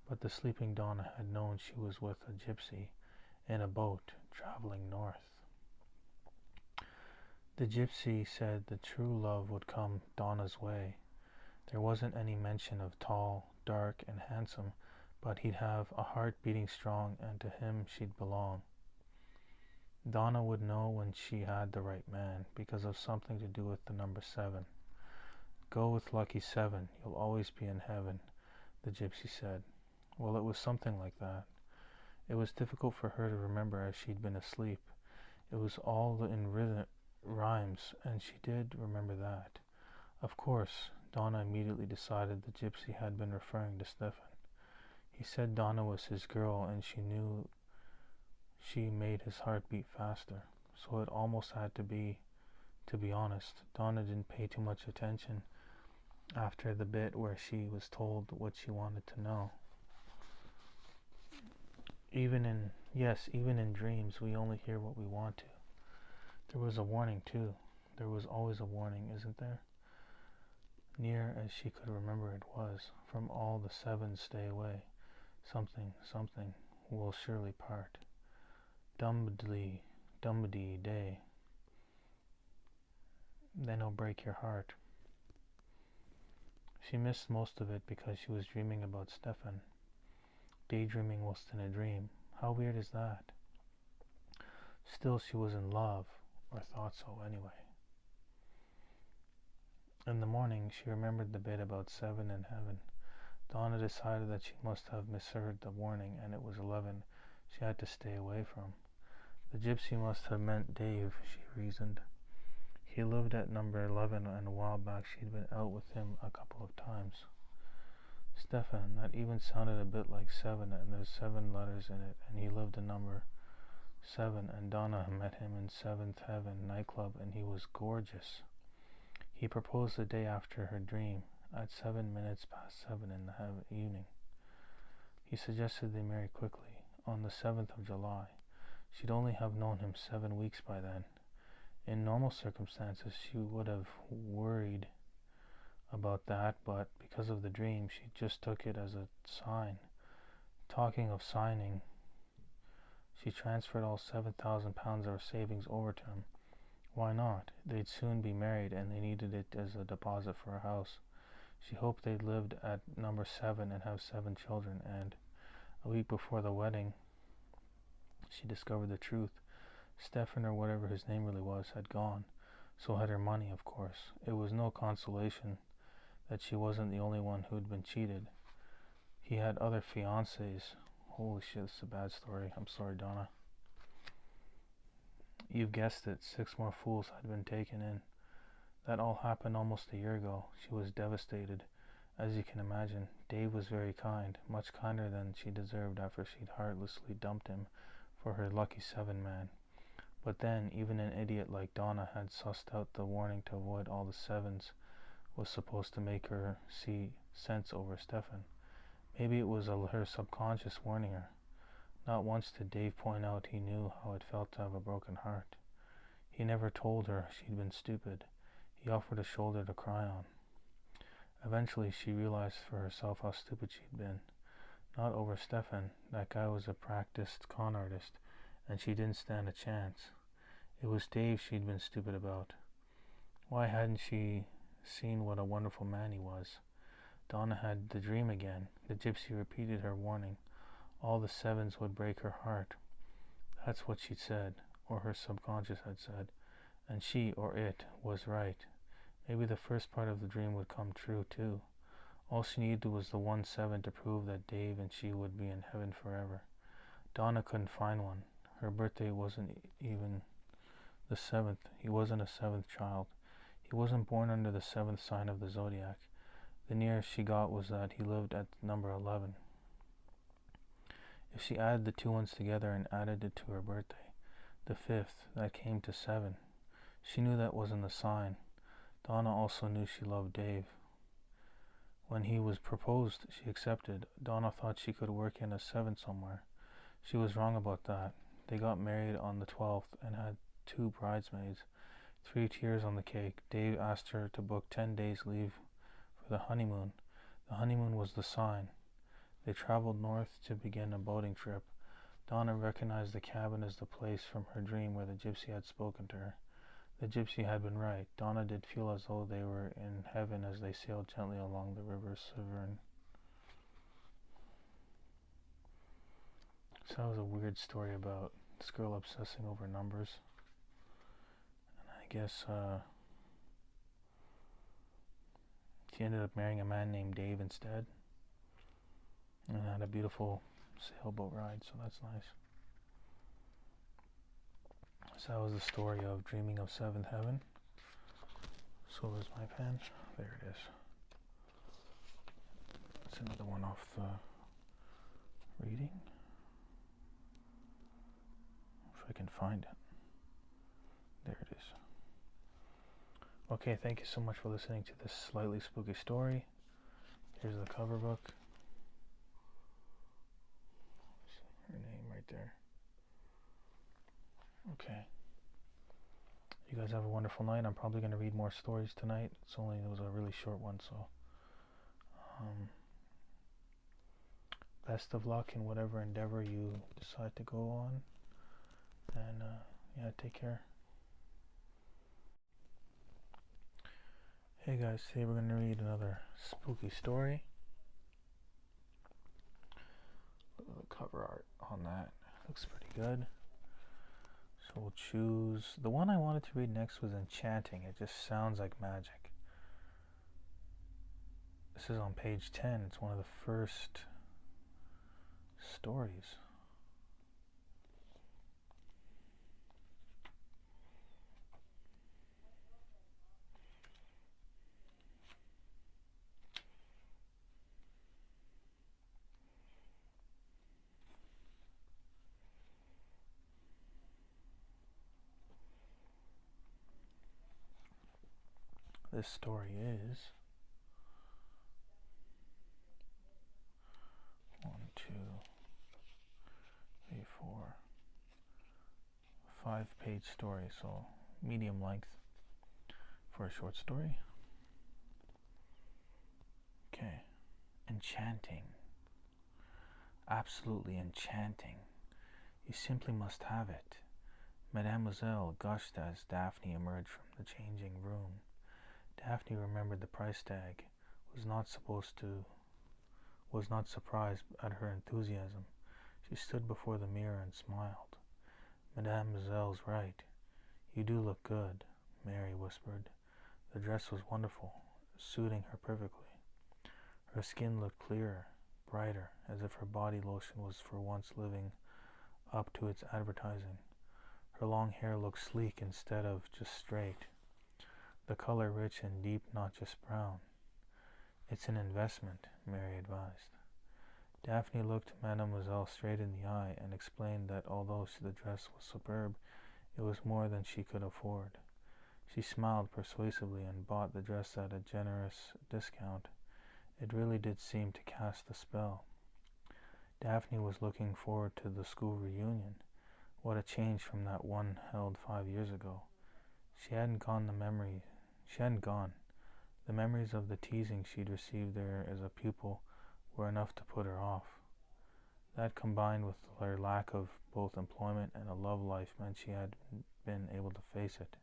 But the sleeping Donna had known she was with a gypsy in a boat traveling north. The gypsy said the true love would come Donna's way. There wasn't any mention of tall, dark, and handsome, but he'd have a heart beating strong, and to him she'd belong. Donna would know when she had the right man, because of something to do with the number 7. Go with lucky 7, you'll always be in heaven, the gypsy said. Well, it was something like that. It was difficult for her to remember as she'd been asleep. It was all in rhymes, and she did remember that. Of course, Donna immediately decided the gypsy had been referring to Stefan. He said Donna was his girl, and she knew she made his heart beat faster. So it almost had to be honest. Donna didn't pay too much attention after the bit where she was told what she wanted to know. Even in dreams, we only hear what we want to. There was a warning, too. There was always a warning, isn't there? Near as she could remember it was, from all the 7 stay away. Something will surely part. Dumbly day. Then he'll break your heart. She missed most of it because she was dreaming about Stefan. Daydreaming whilst in a dream. How weird is that? Still, she was in love, or thought so anyway. In the morning, she remembered the bit about 7 in heaven. Donna decided that she must have misheard the warning, and it was 11 she had to stay away from. The gypsy must have meant Dave, she reasoned. He lived at number 11, and a while back she'd been out with him a couple of times. Stefan, that even sounded a bit like 7, and there's 7 letters in it, and he lived a number 7, and Donna met him in Seventh Heaven nightclub, and he was gorgeous. He proposed the day after her dream, at 7 minutes past 7 in the evening. He suggested they marry quickly, on the 7th of July. She'd only have known him 7 weeks by then. In normal circumstances, she would have worried about that, but because of the dream, she just took it as a sign. Talking of signing, she transferred all 7,000 pounds of her savings over to him. Why not? They'd soon be married, and they needed it as a deposit for a house. She hoped they'd live at number 7 and have 7 children, and a week before the wedding, she discovered the truth. Stefan, or whatever his name really was, had gone. So had her money, of course. It was no consolation that she wasn't the only one who'd been cheated. He had other fiancées. Holy shit, this is a bad story. I'm sorry, Donna. You've guessed it, 6 more fools had been taken in. That all happened almost a year ago. She was devastated. As you can imagine, Dave was very kind, much kinder than she deserved after she'd heartlessly dumped him for her lucky 7 man. But then, even an idiot like Donna had sussed out the warning to avoid all the 7s was supposed to make her see sense over Stefan. Maybe it was her subconscious warning her. Not once did Dave point out he knew how it felt to have a broken heart. He never told her she'd been stupid. He offered a shoulder to cry on. Eventually, she realized for herself how stupid she'd been. Not over Stefan. That guy was a practiced con artist, and she didn't stand a chance. It was Dave she'd been stupid about. Why hadn't she seen what a wonderful man he was? Donna had the dream again. The gypsy repeated her warning. All the 7s would break her heart. That's what she'd said, or her subconscious had said, and she, or it, was right. Maybe the first part of the dream would come true, too. All she needed was the 1 7 to prove that Dave and she would be in heaven forever. Donna couldn't find one. Her birthday wasn't even the 7th. He wasn't a 7th child. He wasn't born under the 7th sign of the zodiac. The nearest she got was that he lived at number 11. If she added the 2 ones together and added it to her birthday, the 5th, that came to 7. She knew that wasn't a sign. Donna also knew she loved Dave. When he was proposed, she accepted. Donna thought she could work in a 7 somewhere. She was wrong about that. They got married on the 12th and had 2 bridesmaids. 3 tiers on the cake. Dave asked her to book 10 days leave for the honeymoon. The honeymoon was the sign. They traveled north to begin a boating trip. Donna recognized the cabin as the place from her dream where the gypsy had spoken to her. The gypsy had been right. Donna did feel as though they were in heaven as they sailed gently along the river Severn. So that was a weird story about this girl obsessing over numbers. And I guess she ended up marrying a man named Dave instead. And had a beautiful sailboat ride, so that's nice. So that was the story of Dreaming of 7th Heaven. So there's my pen. There it is. That's another one off the reading. If I can find it. There it is. Okay, thank you so much for listening to this slightly spooky story. Here's the cover book. Her name right there. Okay. You guys have a wonderful night. I'm probably going to read more stories tonight. It was a really short one, so best of luck in whatever endeavor you decide to go on. And yeah, take care. Hey guys, today we're going to read another spooky story. Look at the cover art on that. Looks pretty good. So we'll choose. The one I wanted to read next was Enchanting. It just sounds like magic. This is on page 10. It's one of the first stories. This story is 1, 2, 3, 4, 5-page story, so medium length for a short story. Okay. Enchanting. Absolutely enchanting. You simply must have it. Mademoiselle gushed as Daphne emerged from the changing room. Daphne remembered the price tag, was not surprised at her enthusiasm. She stood before the mirror and smiled. Mademoiselle's right. You do look good, Mary whispered. The dress was wonderful, suiting her perfectly. Her skin looked clearer, brighter, as if her body lotion was for once living up to its advertising. Her long hair looked sleek instead of just straight. The color rich and deep, not just brown. It's an investment, Mary advised. Daphne looked Mademoiselle straight in the eye and explained that although the dress was superb, it was more than she could afford. She smiled persuasively and bought the dress at a generous discount. It really did seem to cast a spell. Daphne was looking forward to the school reunion. What a change from that one held 5 years ago. She hadn't gone. The memories of the teasing she'd received there as a pupil were enough to put her off. That, combined with her lack of both employment and a love life, meant she hadn't been able to face it.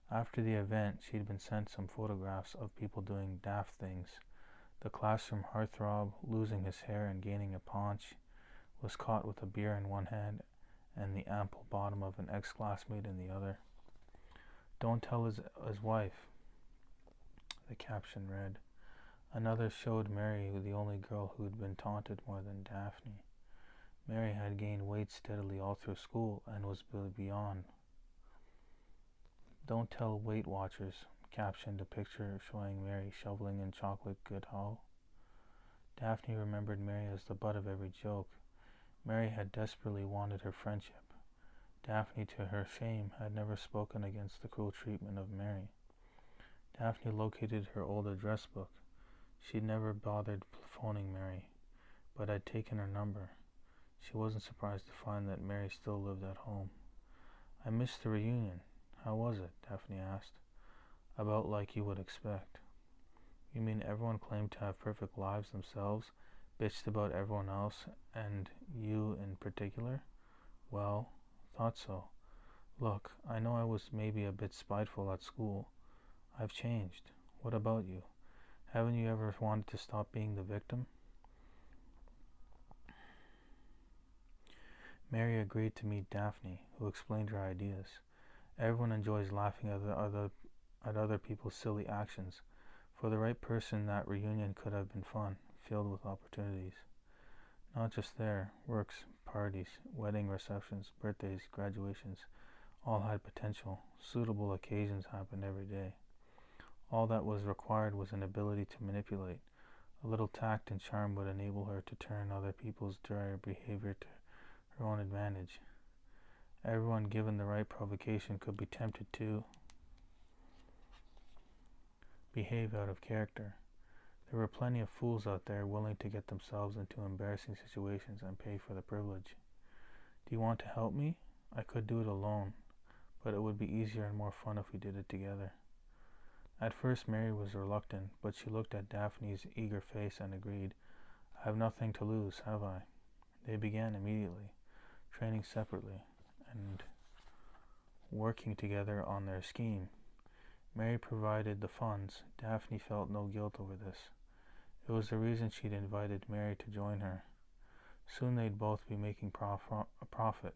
After the event, she'd been sent some photographs of people doing daft things. The classroom heartthrob, losing his hair and gaining a paunch, was caught with a beer in one hand and the ample bottom of an ex-classmate in the other. Don't tell his wife, the caption read. Another showed Mary the only girl who had been taunted more than Daphne. Mary had gained weight steadily all through school and was beyond. Don't tell Weight Watchers, captioned a picture showing Mary shoveling in chocolate Goodall. Daphne remembered Mary as the butt of every joke. Mary had desperately wanted her friendship. Daphne, to her shame, had never spoken against the cruel treatment of Mary. Daphne located her old address book. She'd never bothered phoning Mary, but had taken her number. She wasn't surprised to find that Mary still lived at home. I missed the reunion. How was it? Daphne asked. About like you would expect. You mean everyone claimed to have perfect lives themselves, bitched about everyone else, and you in particular? Well, thought so. Look, I know I was maybe a bit spiteful at school. I've changed. What about you? Haven't you ever wanted to stop being the victim? Mary agreed to meet Daphne, who explained her ideas. Everyone enjoys laughing at other people's silly actions. For the right person, that reunion could have been fun, filled with opportunities. Not just there, works, parties, wedding receptions, birthdays, graduations, all had potential. Suitable occasions happened every day. All that was required was an ability to manipulate. A little tact and charm would enable her to turn other people's drier behavior to her own advantage. Everyone, given the right provocation, could be tempted to behave out of character. There were plenty of fools out there willing to get themselves into embarrassing situations and pay for the privilege. Do you want to help me? I could do it alone, but it would be easier and more fun if we did it together. At first Mary was reluctant, but she looked at Daphne's eager face and agreed. I have nothing to lose, have I? They began immediately, training separately, and working together on their scheme. Mary provided the funds. Daphne felt no guilt over this. It was the reason she'd invited Mary to join her. Soon they'd both be making a profit.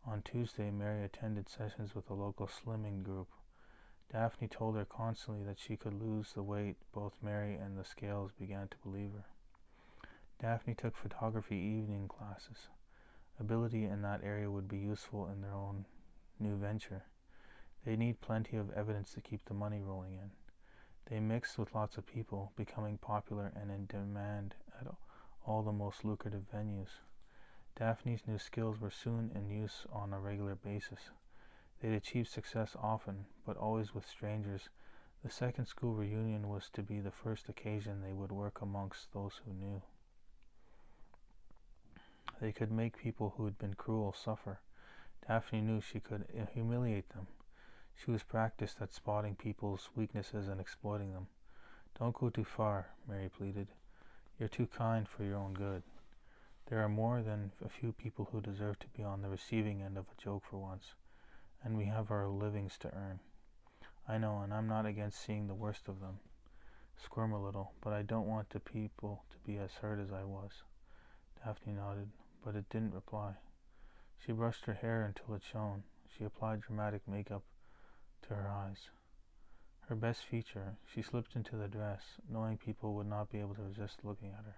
On Tuesday, Mary attended sessions with a local slimming group. Daphne told her constantly that she could lose the weight. Both Mary and the scales began to believe her. Daphne took photography evening classes. Ability in that area would be useful in their own new venture. They need plenty of evidence to keep the money rolling in. They mixed with lots of people, becoming popular and in demand at all the most lucrative venues. Daphne's new skills were soon in use on a regular basis. They'd achieve success often, but always with strangers The second school reunion was to be the first occasion they would work amongst those who knew. They could make people who had been cruel suffer. Daphne knew she could humiliate them. She was practiced at spotting people's weaknesses and exploiting them. "Don't go too far," Mary pleaded. "You're too kind for your own good. There are more than a few people who deserve to be on the receiving end of a joke for once, and we have our livings to earn. I know, and I'm not against seeing the worst of them squirm a little, but I don't want the people to be as hurt as I was." Daphne nodded, but it didn't reply. She brushed her hair until it shone. She applied dramatic makeup to her eyes. Her best feature, she slipped into the dress, knowing people would not be able to resist looking at her.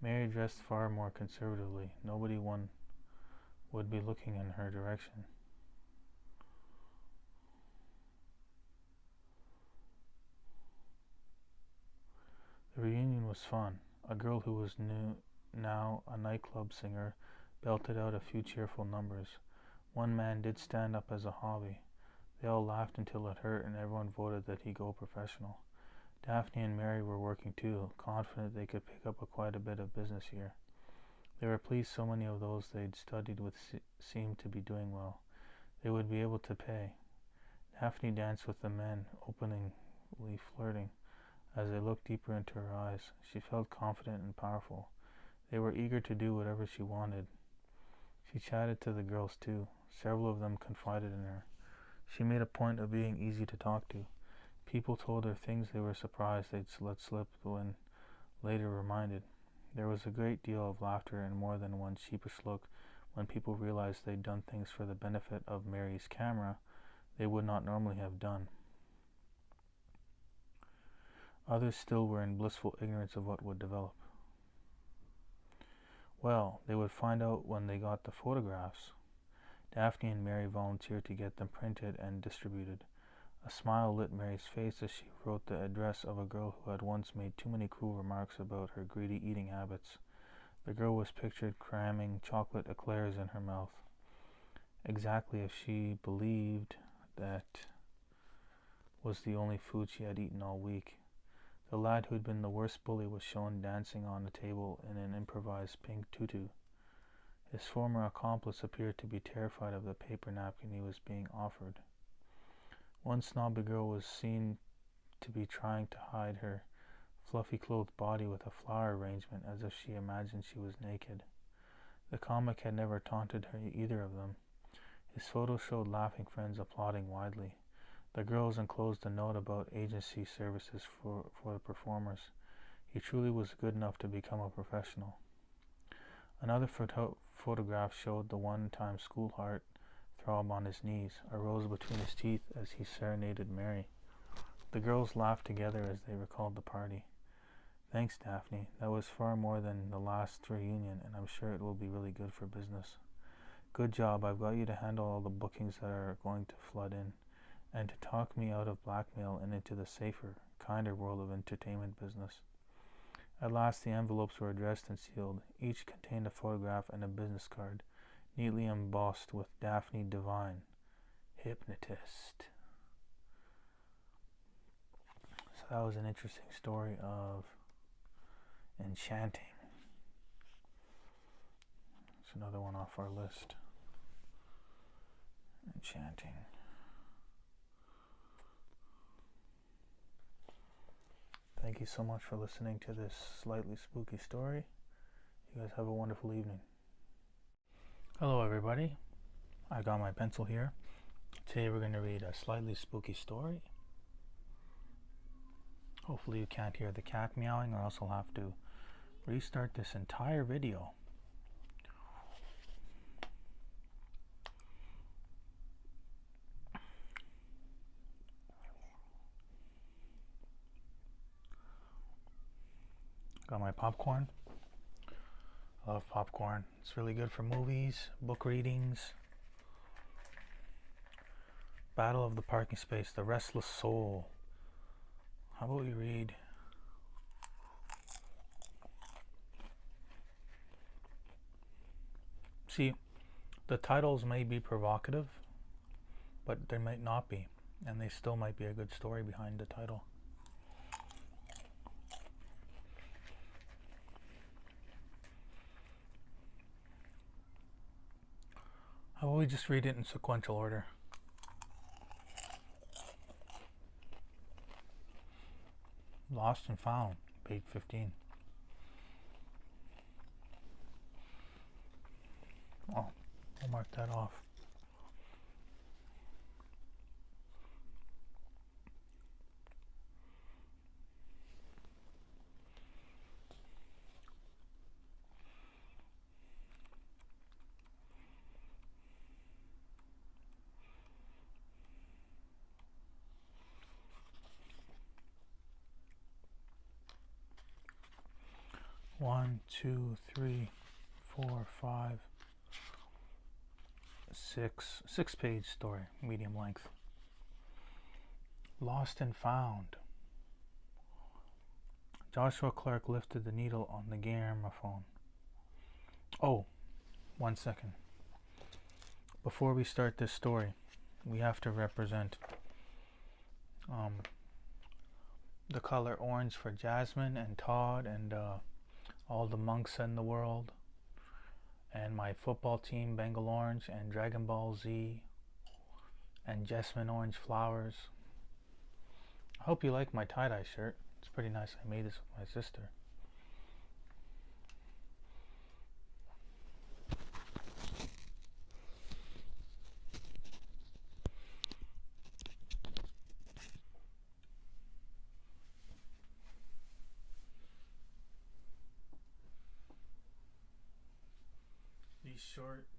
Mary dressed far more conservatively. Nobody would be looking in her direction. The reunion was fun. A girl who was now a nightclub singer belted out a few cheerful numbers. One man did stand up as a hobby. They all laughed until it hurt, and everyone voted that he go professional. Daphne and Mary were working too, confident they could pick up quite a bit of business here. They were pleased so many of those they'd studied with seemed to be doing well. They would be able to pay. Daphne danced with the men, openly flirting. As they looked deeper into her eyes, she felt confident and powerful. They were eager to do whatever she wanted. She chatted to the girls too. Several of them confided in her. She made a point of being easy to talk to. People told her things they were surprised they'd let slip when later reminded. There was a great deal of laughter and more than one sheepish look when people realized they'd done things for the benefit of Mary's camera they would not normally have done. Others still were in blissful ignorance of what would develop. Well, they would find out when they got the photographs. Daphne and Mary volunteered to get them printed and distributed. A smile lit Mary's face as she wrote the address of a girl who had once made too many cruel remarks about her greedy eating habits. The girl was pictured cramming chocolate eclairs in her mouth, exactly as she believed that was the only food she had eaten all week. The lad who had been the worst bully was shown dancing on a table in an improvised pink tutu. His former accomplice appeared to be terrified of the paper napkin he was being offered. One snobby girl was seen to be trying to hide her fluffy-clothed body with a flower arrangement as if she imagined she was naked. The comic had never taunted her, either of them. His photo showed laughing friends applauding widely. The girls enclosed a note about agency services for the performers. He truly was good enough to become a professional. Another photograph showed the one-time school heart throb on his knees, a rose between his teeth as he serenaded Mary. The girls laughed together as they recalled the party. "Thanks, Daphne. That was far more than the last reunion, and I'm sure it will be really good for business." "Good job. I've got you to handle all the bookings that are going to flood in, and to talk me out of blackmail and into the safer, kinder world of entertainment business." At last the envelopes were addressed and sealed. Each contained a photograph and a business card, neatly embossed with Daphne Devine, hypnotist. So that was an interesting story of Enchanting. It's another one off our list. Enchanting. Thank you so much for listening to this slightly spooky story. You guys have a wonderful evening. Hello everybody. I got my pencil here. Today we're going to read a slightly spooky story. Hopefully you can't hear the cat meowing, or else I'll have to restart this entire video. Got my popcorn. I love popcorn. It's really good for movies, book readings. Battle of the Parking Space, The Restless Soul. How about we read See, the titles may be provocative, but they might not be. And they still might be a good story behind the title. How about we just read it in sequential order? Lost and Found, page 15. Oh, I'll mark that off. One, two, three, 4, 5, 6. 6-page story, medium length. Lost and Found. Joshua Clark lifted the needle on the gramophone. Oh, 1 second. Before we start this story, we have to represent the color orange for Jasmine and Todd and all the monks in the world, and my football team, Bengal Orange, and Dragon Ball Z, and Jasmine Orange Flowers. I hope you like my tie-dye shirt. It's pretty nice. I made this with my sister.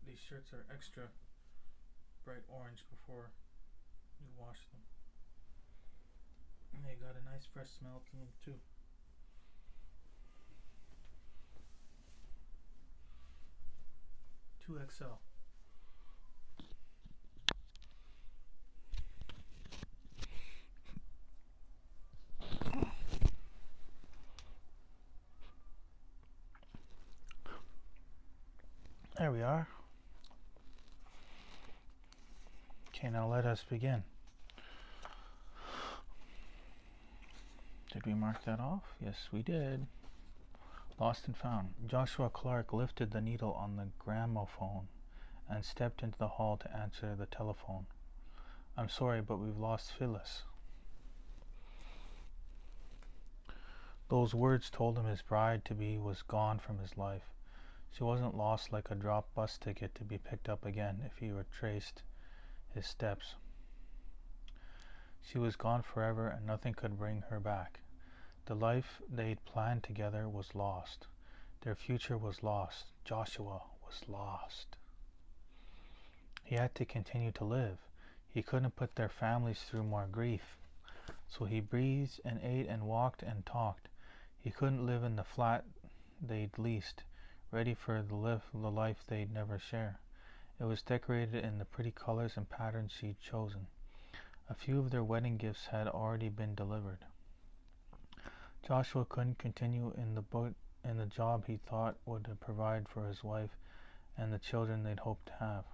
These shirts are extra bright orange before you wash them. And they got a nice fresh smell to them too. XL. There we are. Okay, now let us begin. Did we mark that off? Yes, we did. Lost and Found. Joshua Clark lifted the needle on the gramophone and stepped into the hall to answer the telephone. I'm sorry, but we've lost Phyllis. Those words told him his bride-to-be was gone from his life. She wasn't lost like a dropped bus ticket to be picked up again if he retraced his steps. She was gone forever and nothing could bring her back. The life they'd planned together was lost. Their future was lost. Joshua was lost. He had to continue to live. He couldn't put their families through more grief. So he breathed and ate and walked and talked. He couldn't live in the flat they'd leased, ready for the life they'd never share. It was decorated in the pretty colors and patterns she'd chosen. A few of their wedding gifts had already been delivered. Joshua couldn't continue in the job he thought would provide for his wife and the children they'd hoped to have.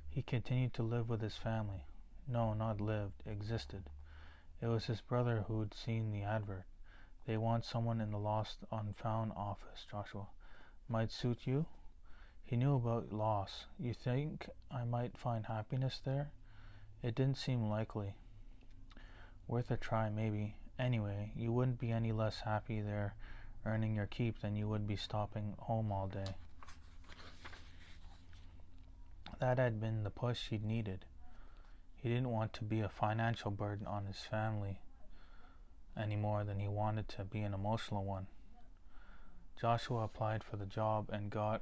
He continued to live with his family. No, not lived, existed. It was his brother who'd seen the advert. They want someone in the Lost and Found office, Joshua. Might suit you? He knew about loss. You think I might find happiness there? It didn't seem likely. Worth a try, maybe. Anyway, you wouldn't be any less happy there earning your keep than you would be stopping home all day. That had been the push he'd needed. He didn't want to be a financial burden on his family any more than he wanted to be an emotional one. Joshua applied for the job and got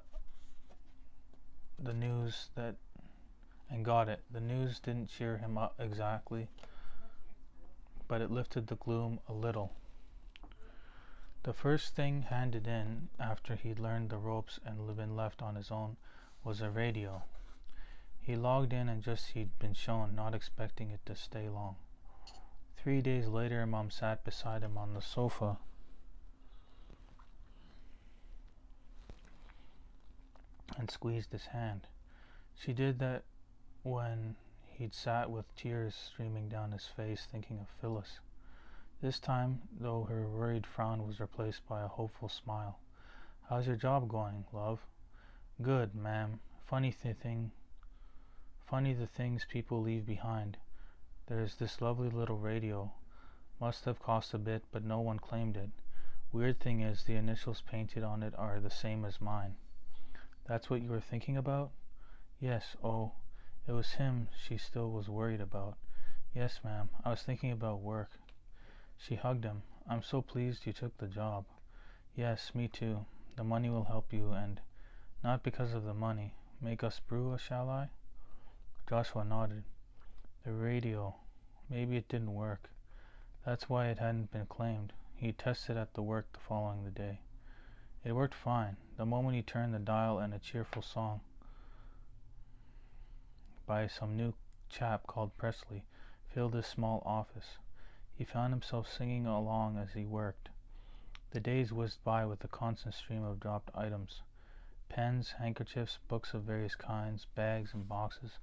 it. The news didn't cheer him up exactly, but it lifted the gloom a little. The first thing handed in after he'd learned the ropes and been left on his own was a radio. He logged in and just he'd been shown, not expecting it to stay long. 3 days later, Mom sat beside him on the sofa and squeezed his hand. She did that when He'd sat with tears streaming down his face thinking of Phyllis. This time, though, her worried frown was replaced by a hopeful smile. "How's your job going, love?" "Good, ma'am. Funny the things people leave behind. There's this lovely little radio. Must have cost a bit, but no one claimed it. Weird thing is, the initials painted on it are the same as mine." "That's what you were thinking about?" "Yes. Oh, it was him she still was worried about." "Yes, ma'am. I was thinking about work." She hugged him. "I'm so pleased you took the job." "Yes, me too. The money will help you, and not because of the money. Make us brew, shall I?" Joshua nodded. "The radio. Maybe it didn't work. That's why it hadn't been claimed." He tested at the work the following day. It worked fine. The moment he turned the dial and a cheerful song by some new chap called Presley filled his small office. He found himself singing along as he worked. The days whizzed by with a constant stream of dropped items. Pens, handkerchiefs, books of various kinds, bags and boxes,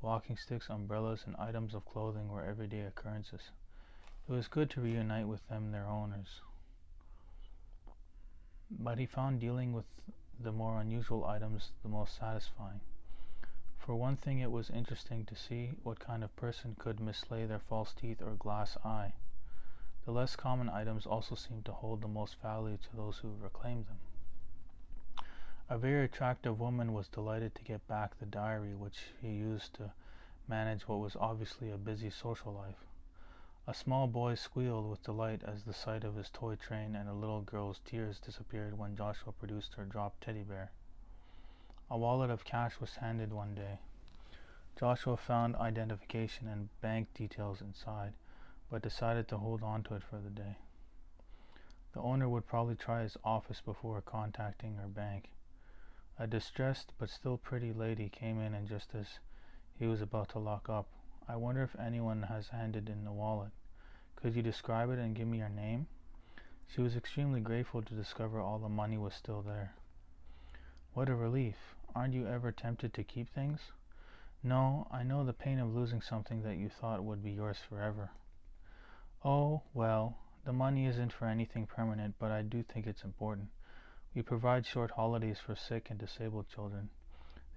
walking sticks, umbrellas, and items of clothing were everyday occurrences. It was good to reunite with them, their owners. But he found dealing with the more unusual items the most satisfying. For one thing, it was interesting to see what kind of person could mislay their false teeth or glass eye. The less common items also seemed to hold the most value to those who reclaimed them. A very attractive woman was delighted to get back the diary which he used to manage what was obviously a busy social life. A small boy squealed with delight as the sight of his toy train, and a little girl's tears disappeared when Joshua produced her dropped teddy bear. A wallet of cash was handed one day. Joshua found identification and bank details inside, but decided to hold on to it for the day. The owner would probably try his office before contacting her bank. A distressed but still pretty lady came in, and just as he was about to lock up, "I wonder if anyone has handed in the wallet. Could you describe it and give me your name?" She was extremely grateful to discover all the money was still there. "What a relief. Aren't you ever tempted to keep things?" "No, I know the pain of losing something that you thought would be yours forever." "Oh, well, the money isn't for anything permanent, but I do think it's important. We provide short holidays for sick and disabled children.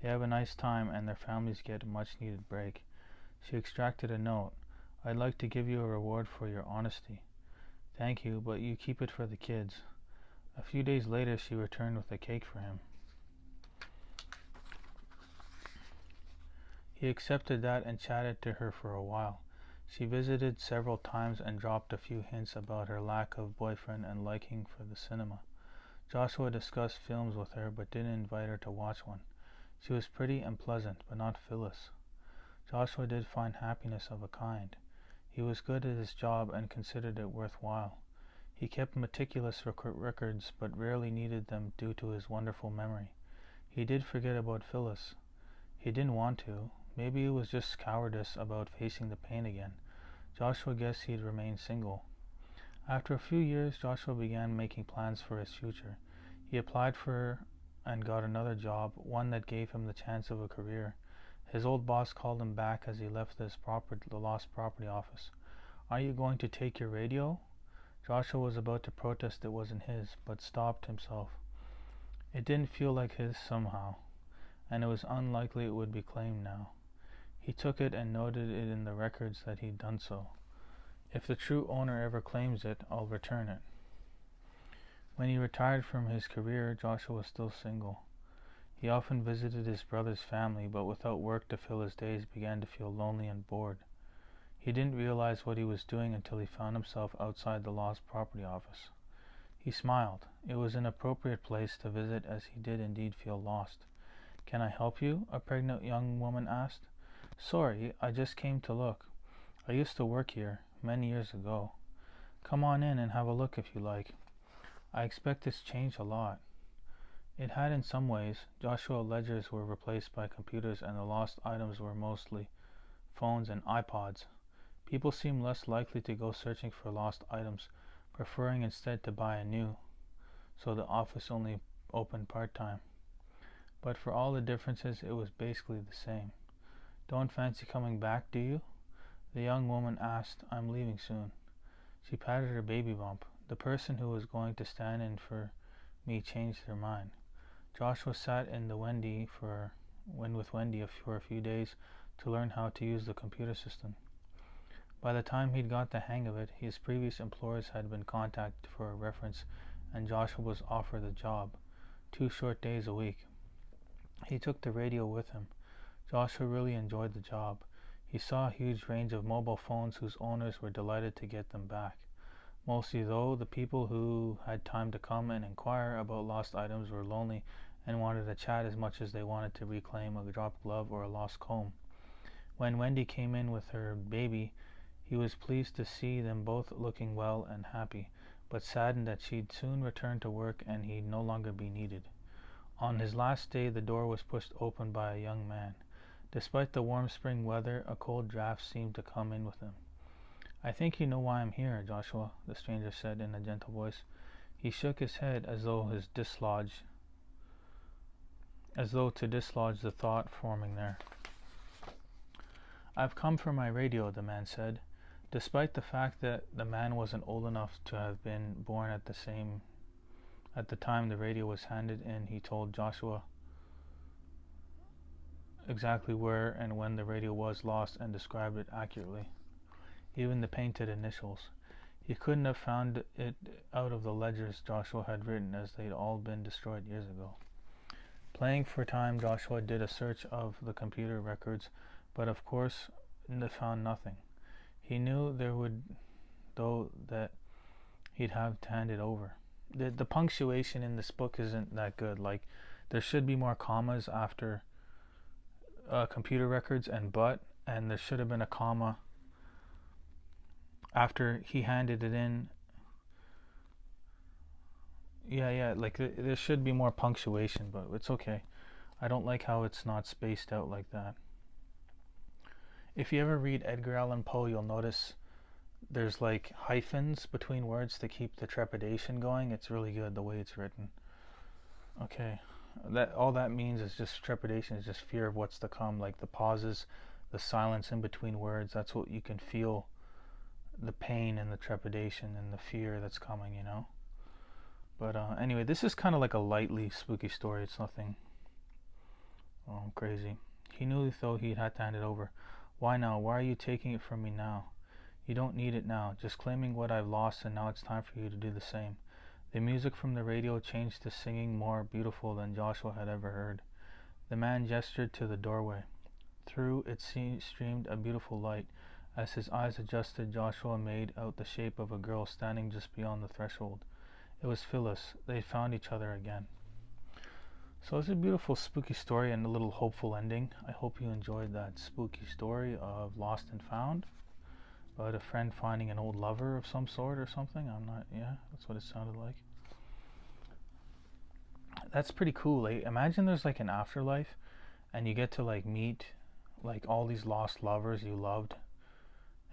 They have a nice time, and their families get a much-needed break." She extracted a note. "I'd like to give you a reward for your honesty." "Thank you, but you keep it for the kids." A few days later, she returned with a cake for him. He accepted that and chatted to her for a while. She visited several times and dropped a few hints about her lack of boyfriend and liking for the cinema. Joshua discussed films with her, but didn't invite her to watch one. She was pretty and pleasant, but not Phyllis. Joshua did find happiness of a kind. He was good at his job and considered it worthwhile. He kept meticulous records, but rarely needed them due to his wonderful memory. He did forget about Phyllis. He didn't want to. Maybe it was just cowardice about facing the pain again. Joshua guessed he'd remain single. After a few years, Joshua began making plans for his future. He applied for and got another job, one that gave him the chance of a career. His old boss called him back as he left the lost property office. "Are you going to take your radio?" Joshua was about to protest it wasn't his, but stopped himself. It didn't feel like his somehow, and it was unlikely it would be claimed now. He took it and noted it in the records that he'd done so. "If the true owner ever claims it, I'll return it." When he retired from his career, Joshua was still single. He often visited his brother's family, but without work to fill his days, began to feel lonely and bored. He didn't realize what he was doing until he found himself outside the lost property office. He smiled. It was an appropriate place to visit, as he did indeed feel lost. "Can I help you?" a pregnant young woman asked. "Sorry, I just came to look. I used to work here, many years ago." "Come on in and have a look if you like." "I expect it's changed a lot." It had in some ways. Joshua ledgers were replaced by computers, and the lost items were mostly phones and iPods. People seemed less likely to go searching for lost items, preferring instead to buy a new, so the office only opened part-time. But for all the differences, it was basically the same. Don't fancy coming back, do you? The young woman asked. I'm leaving soon. She patted her baby bump. The person who was going to stand in for me changed their mind. Joshua sat in the with Wendy for a few days to learn how to use the computer system. By the time he'd got the hang of it, his previous employers had been contacted for a reference, and Joshua was offered the job, 2 short days a week. He took the radio with him. Joshua really enjoyed the job. He saw a huge range of mobile phones whose owners were delighted to get them back. Mostly, though, the people who had time to come and inquire about lost items were lonely and wanted to chat as much as they wanted to reclaim a dropped glove or a lost comb. When Wendy came in with her baby, he was pleased to see them both looking well and happy, but saddened that she'd soon return to work and he'd no longer be needed. On his last day, the door was pushed open by a young man. Despite the warm spring weather, a cold draft seemed to come in with him. I think you know why I'm here, Joshua, the stranger said in a gentle voice. He shook his head as though to dislodge the thought forming there. I've come for my radio, the man said. Despite the fact that the man wasn't old enough to have been born at the time the radio was handed in, he told Joshua exactly where and when the radio was lost and described it accurately. Even the painted initials. He couldn't have found it out of the ledgers Joshua had written, as they'd all been destroyed years ago. Playing for time, Joshua did a search of the computer records, but of course found nothing. He knew there would, though, that he'd have to hand it over. The punctuation in this book isn't that good. Like, there should be more commas after computer records and but, and there should have been a comma after he handed it in. Like there should be more punctuation, but it's okay. I don't like how it's not spaced out like that. If you ever read Edgar Allan Poe, you'll notice there's like hyphens between words to keep the trepidation going. It's really good the way it's written. Okay, all that means is just trepidation, is just fear of what's to come, like the pauses, the silence in between words. That's what you can feel, the pain and the trepidation and the fear that's coming, you know. But anyway, this is kind of like a lightly spooky story. It's nothing crazy. He knew, though, he had to hand it over. Why now? Why are you taking it from me now? You don't need it now. Just claiming what I've lost, and now it's time for you to do the same. The music from the radio changed to singing more beautiful than Joshua had ever heard. The man gestured to the doorway. Through it streamed a beautiful light. As his eyes adjusted, Joshua made out the shape of a girl standing just beyond the threshold. It was Phyllis. They found each other again. So it's a beautiful spooky story and a little hopeful ending. I hope you enjoyed that spooky story of Lost and Found, about a friend finding an old lover of some sort or something. That's what it sounded like. That's pretty cool. Like, imagine there's like an afterlife and you get to like meet like all these lost lovers you loved,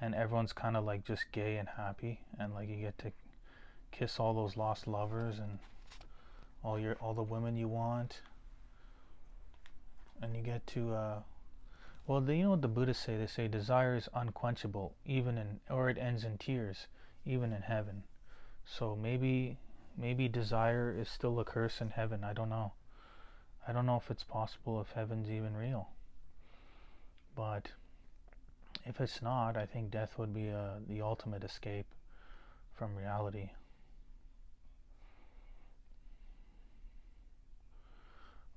and everyone's kind of like just gay and happy, and like you get to kiss all those lost lovers and all the women you want, and you get to you know what the Buddhists say? They say desire is unquenchable, or it ends in tears, even in heaven. So maybe desire is still a curse in heaven. I don't know if it's possible, if heaven's even real. But if it's not, I think death would be the ultimate escape from reality.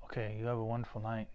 Okay, you have a wonderful night.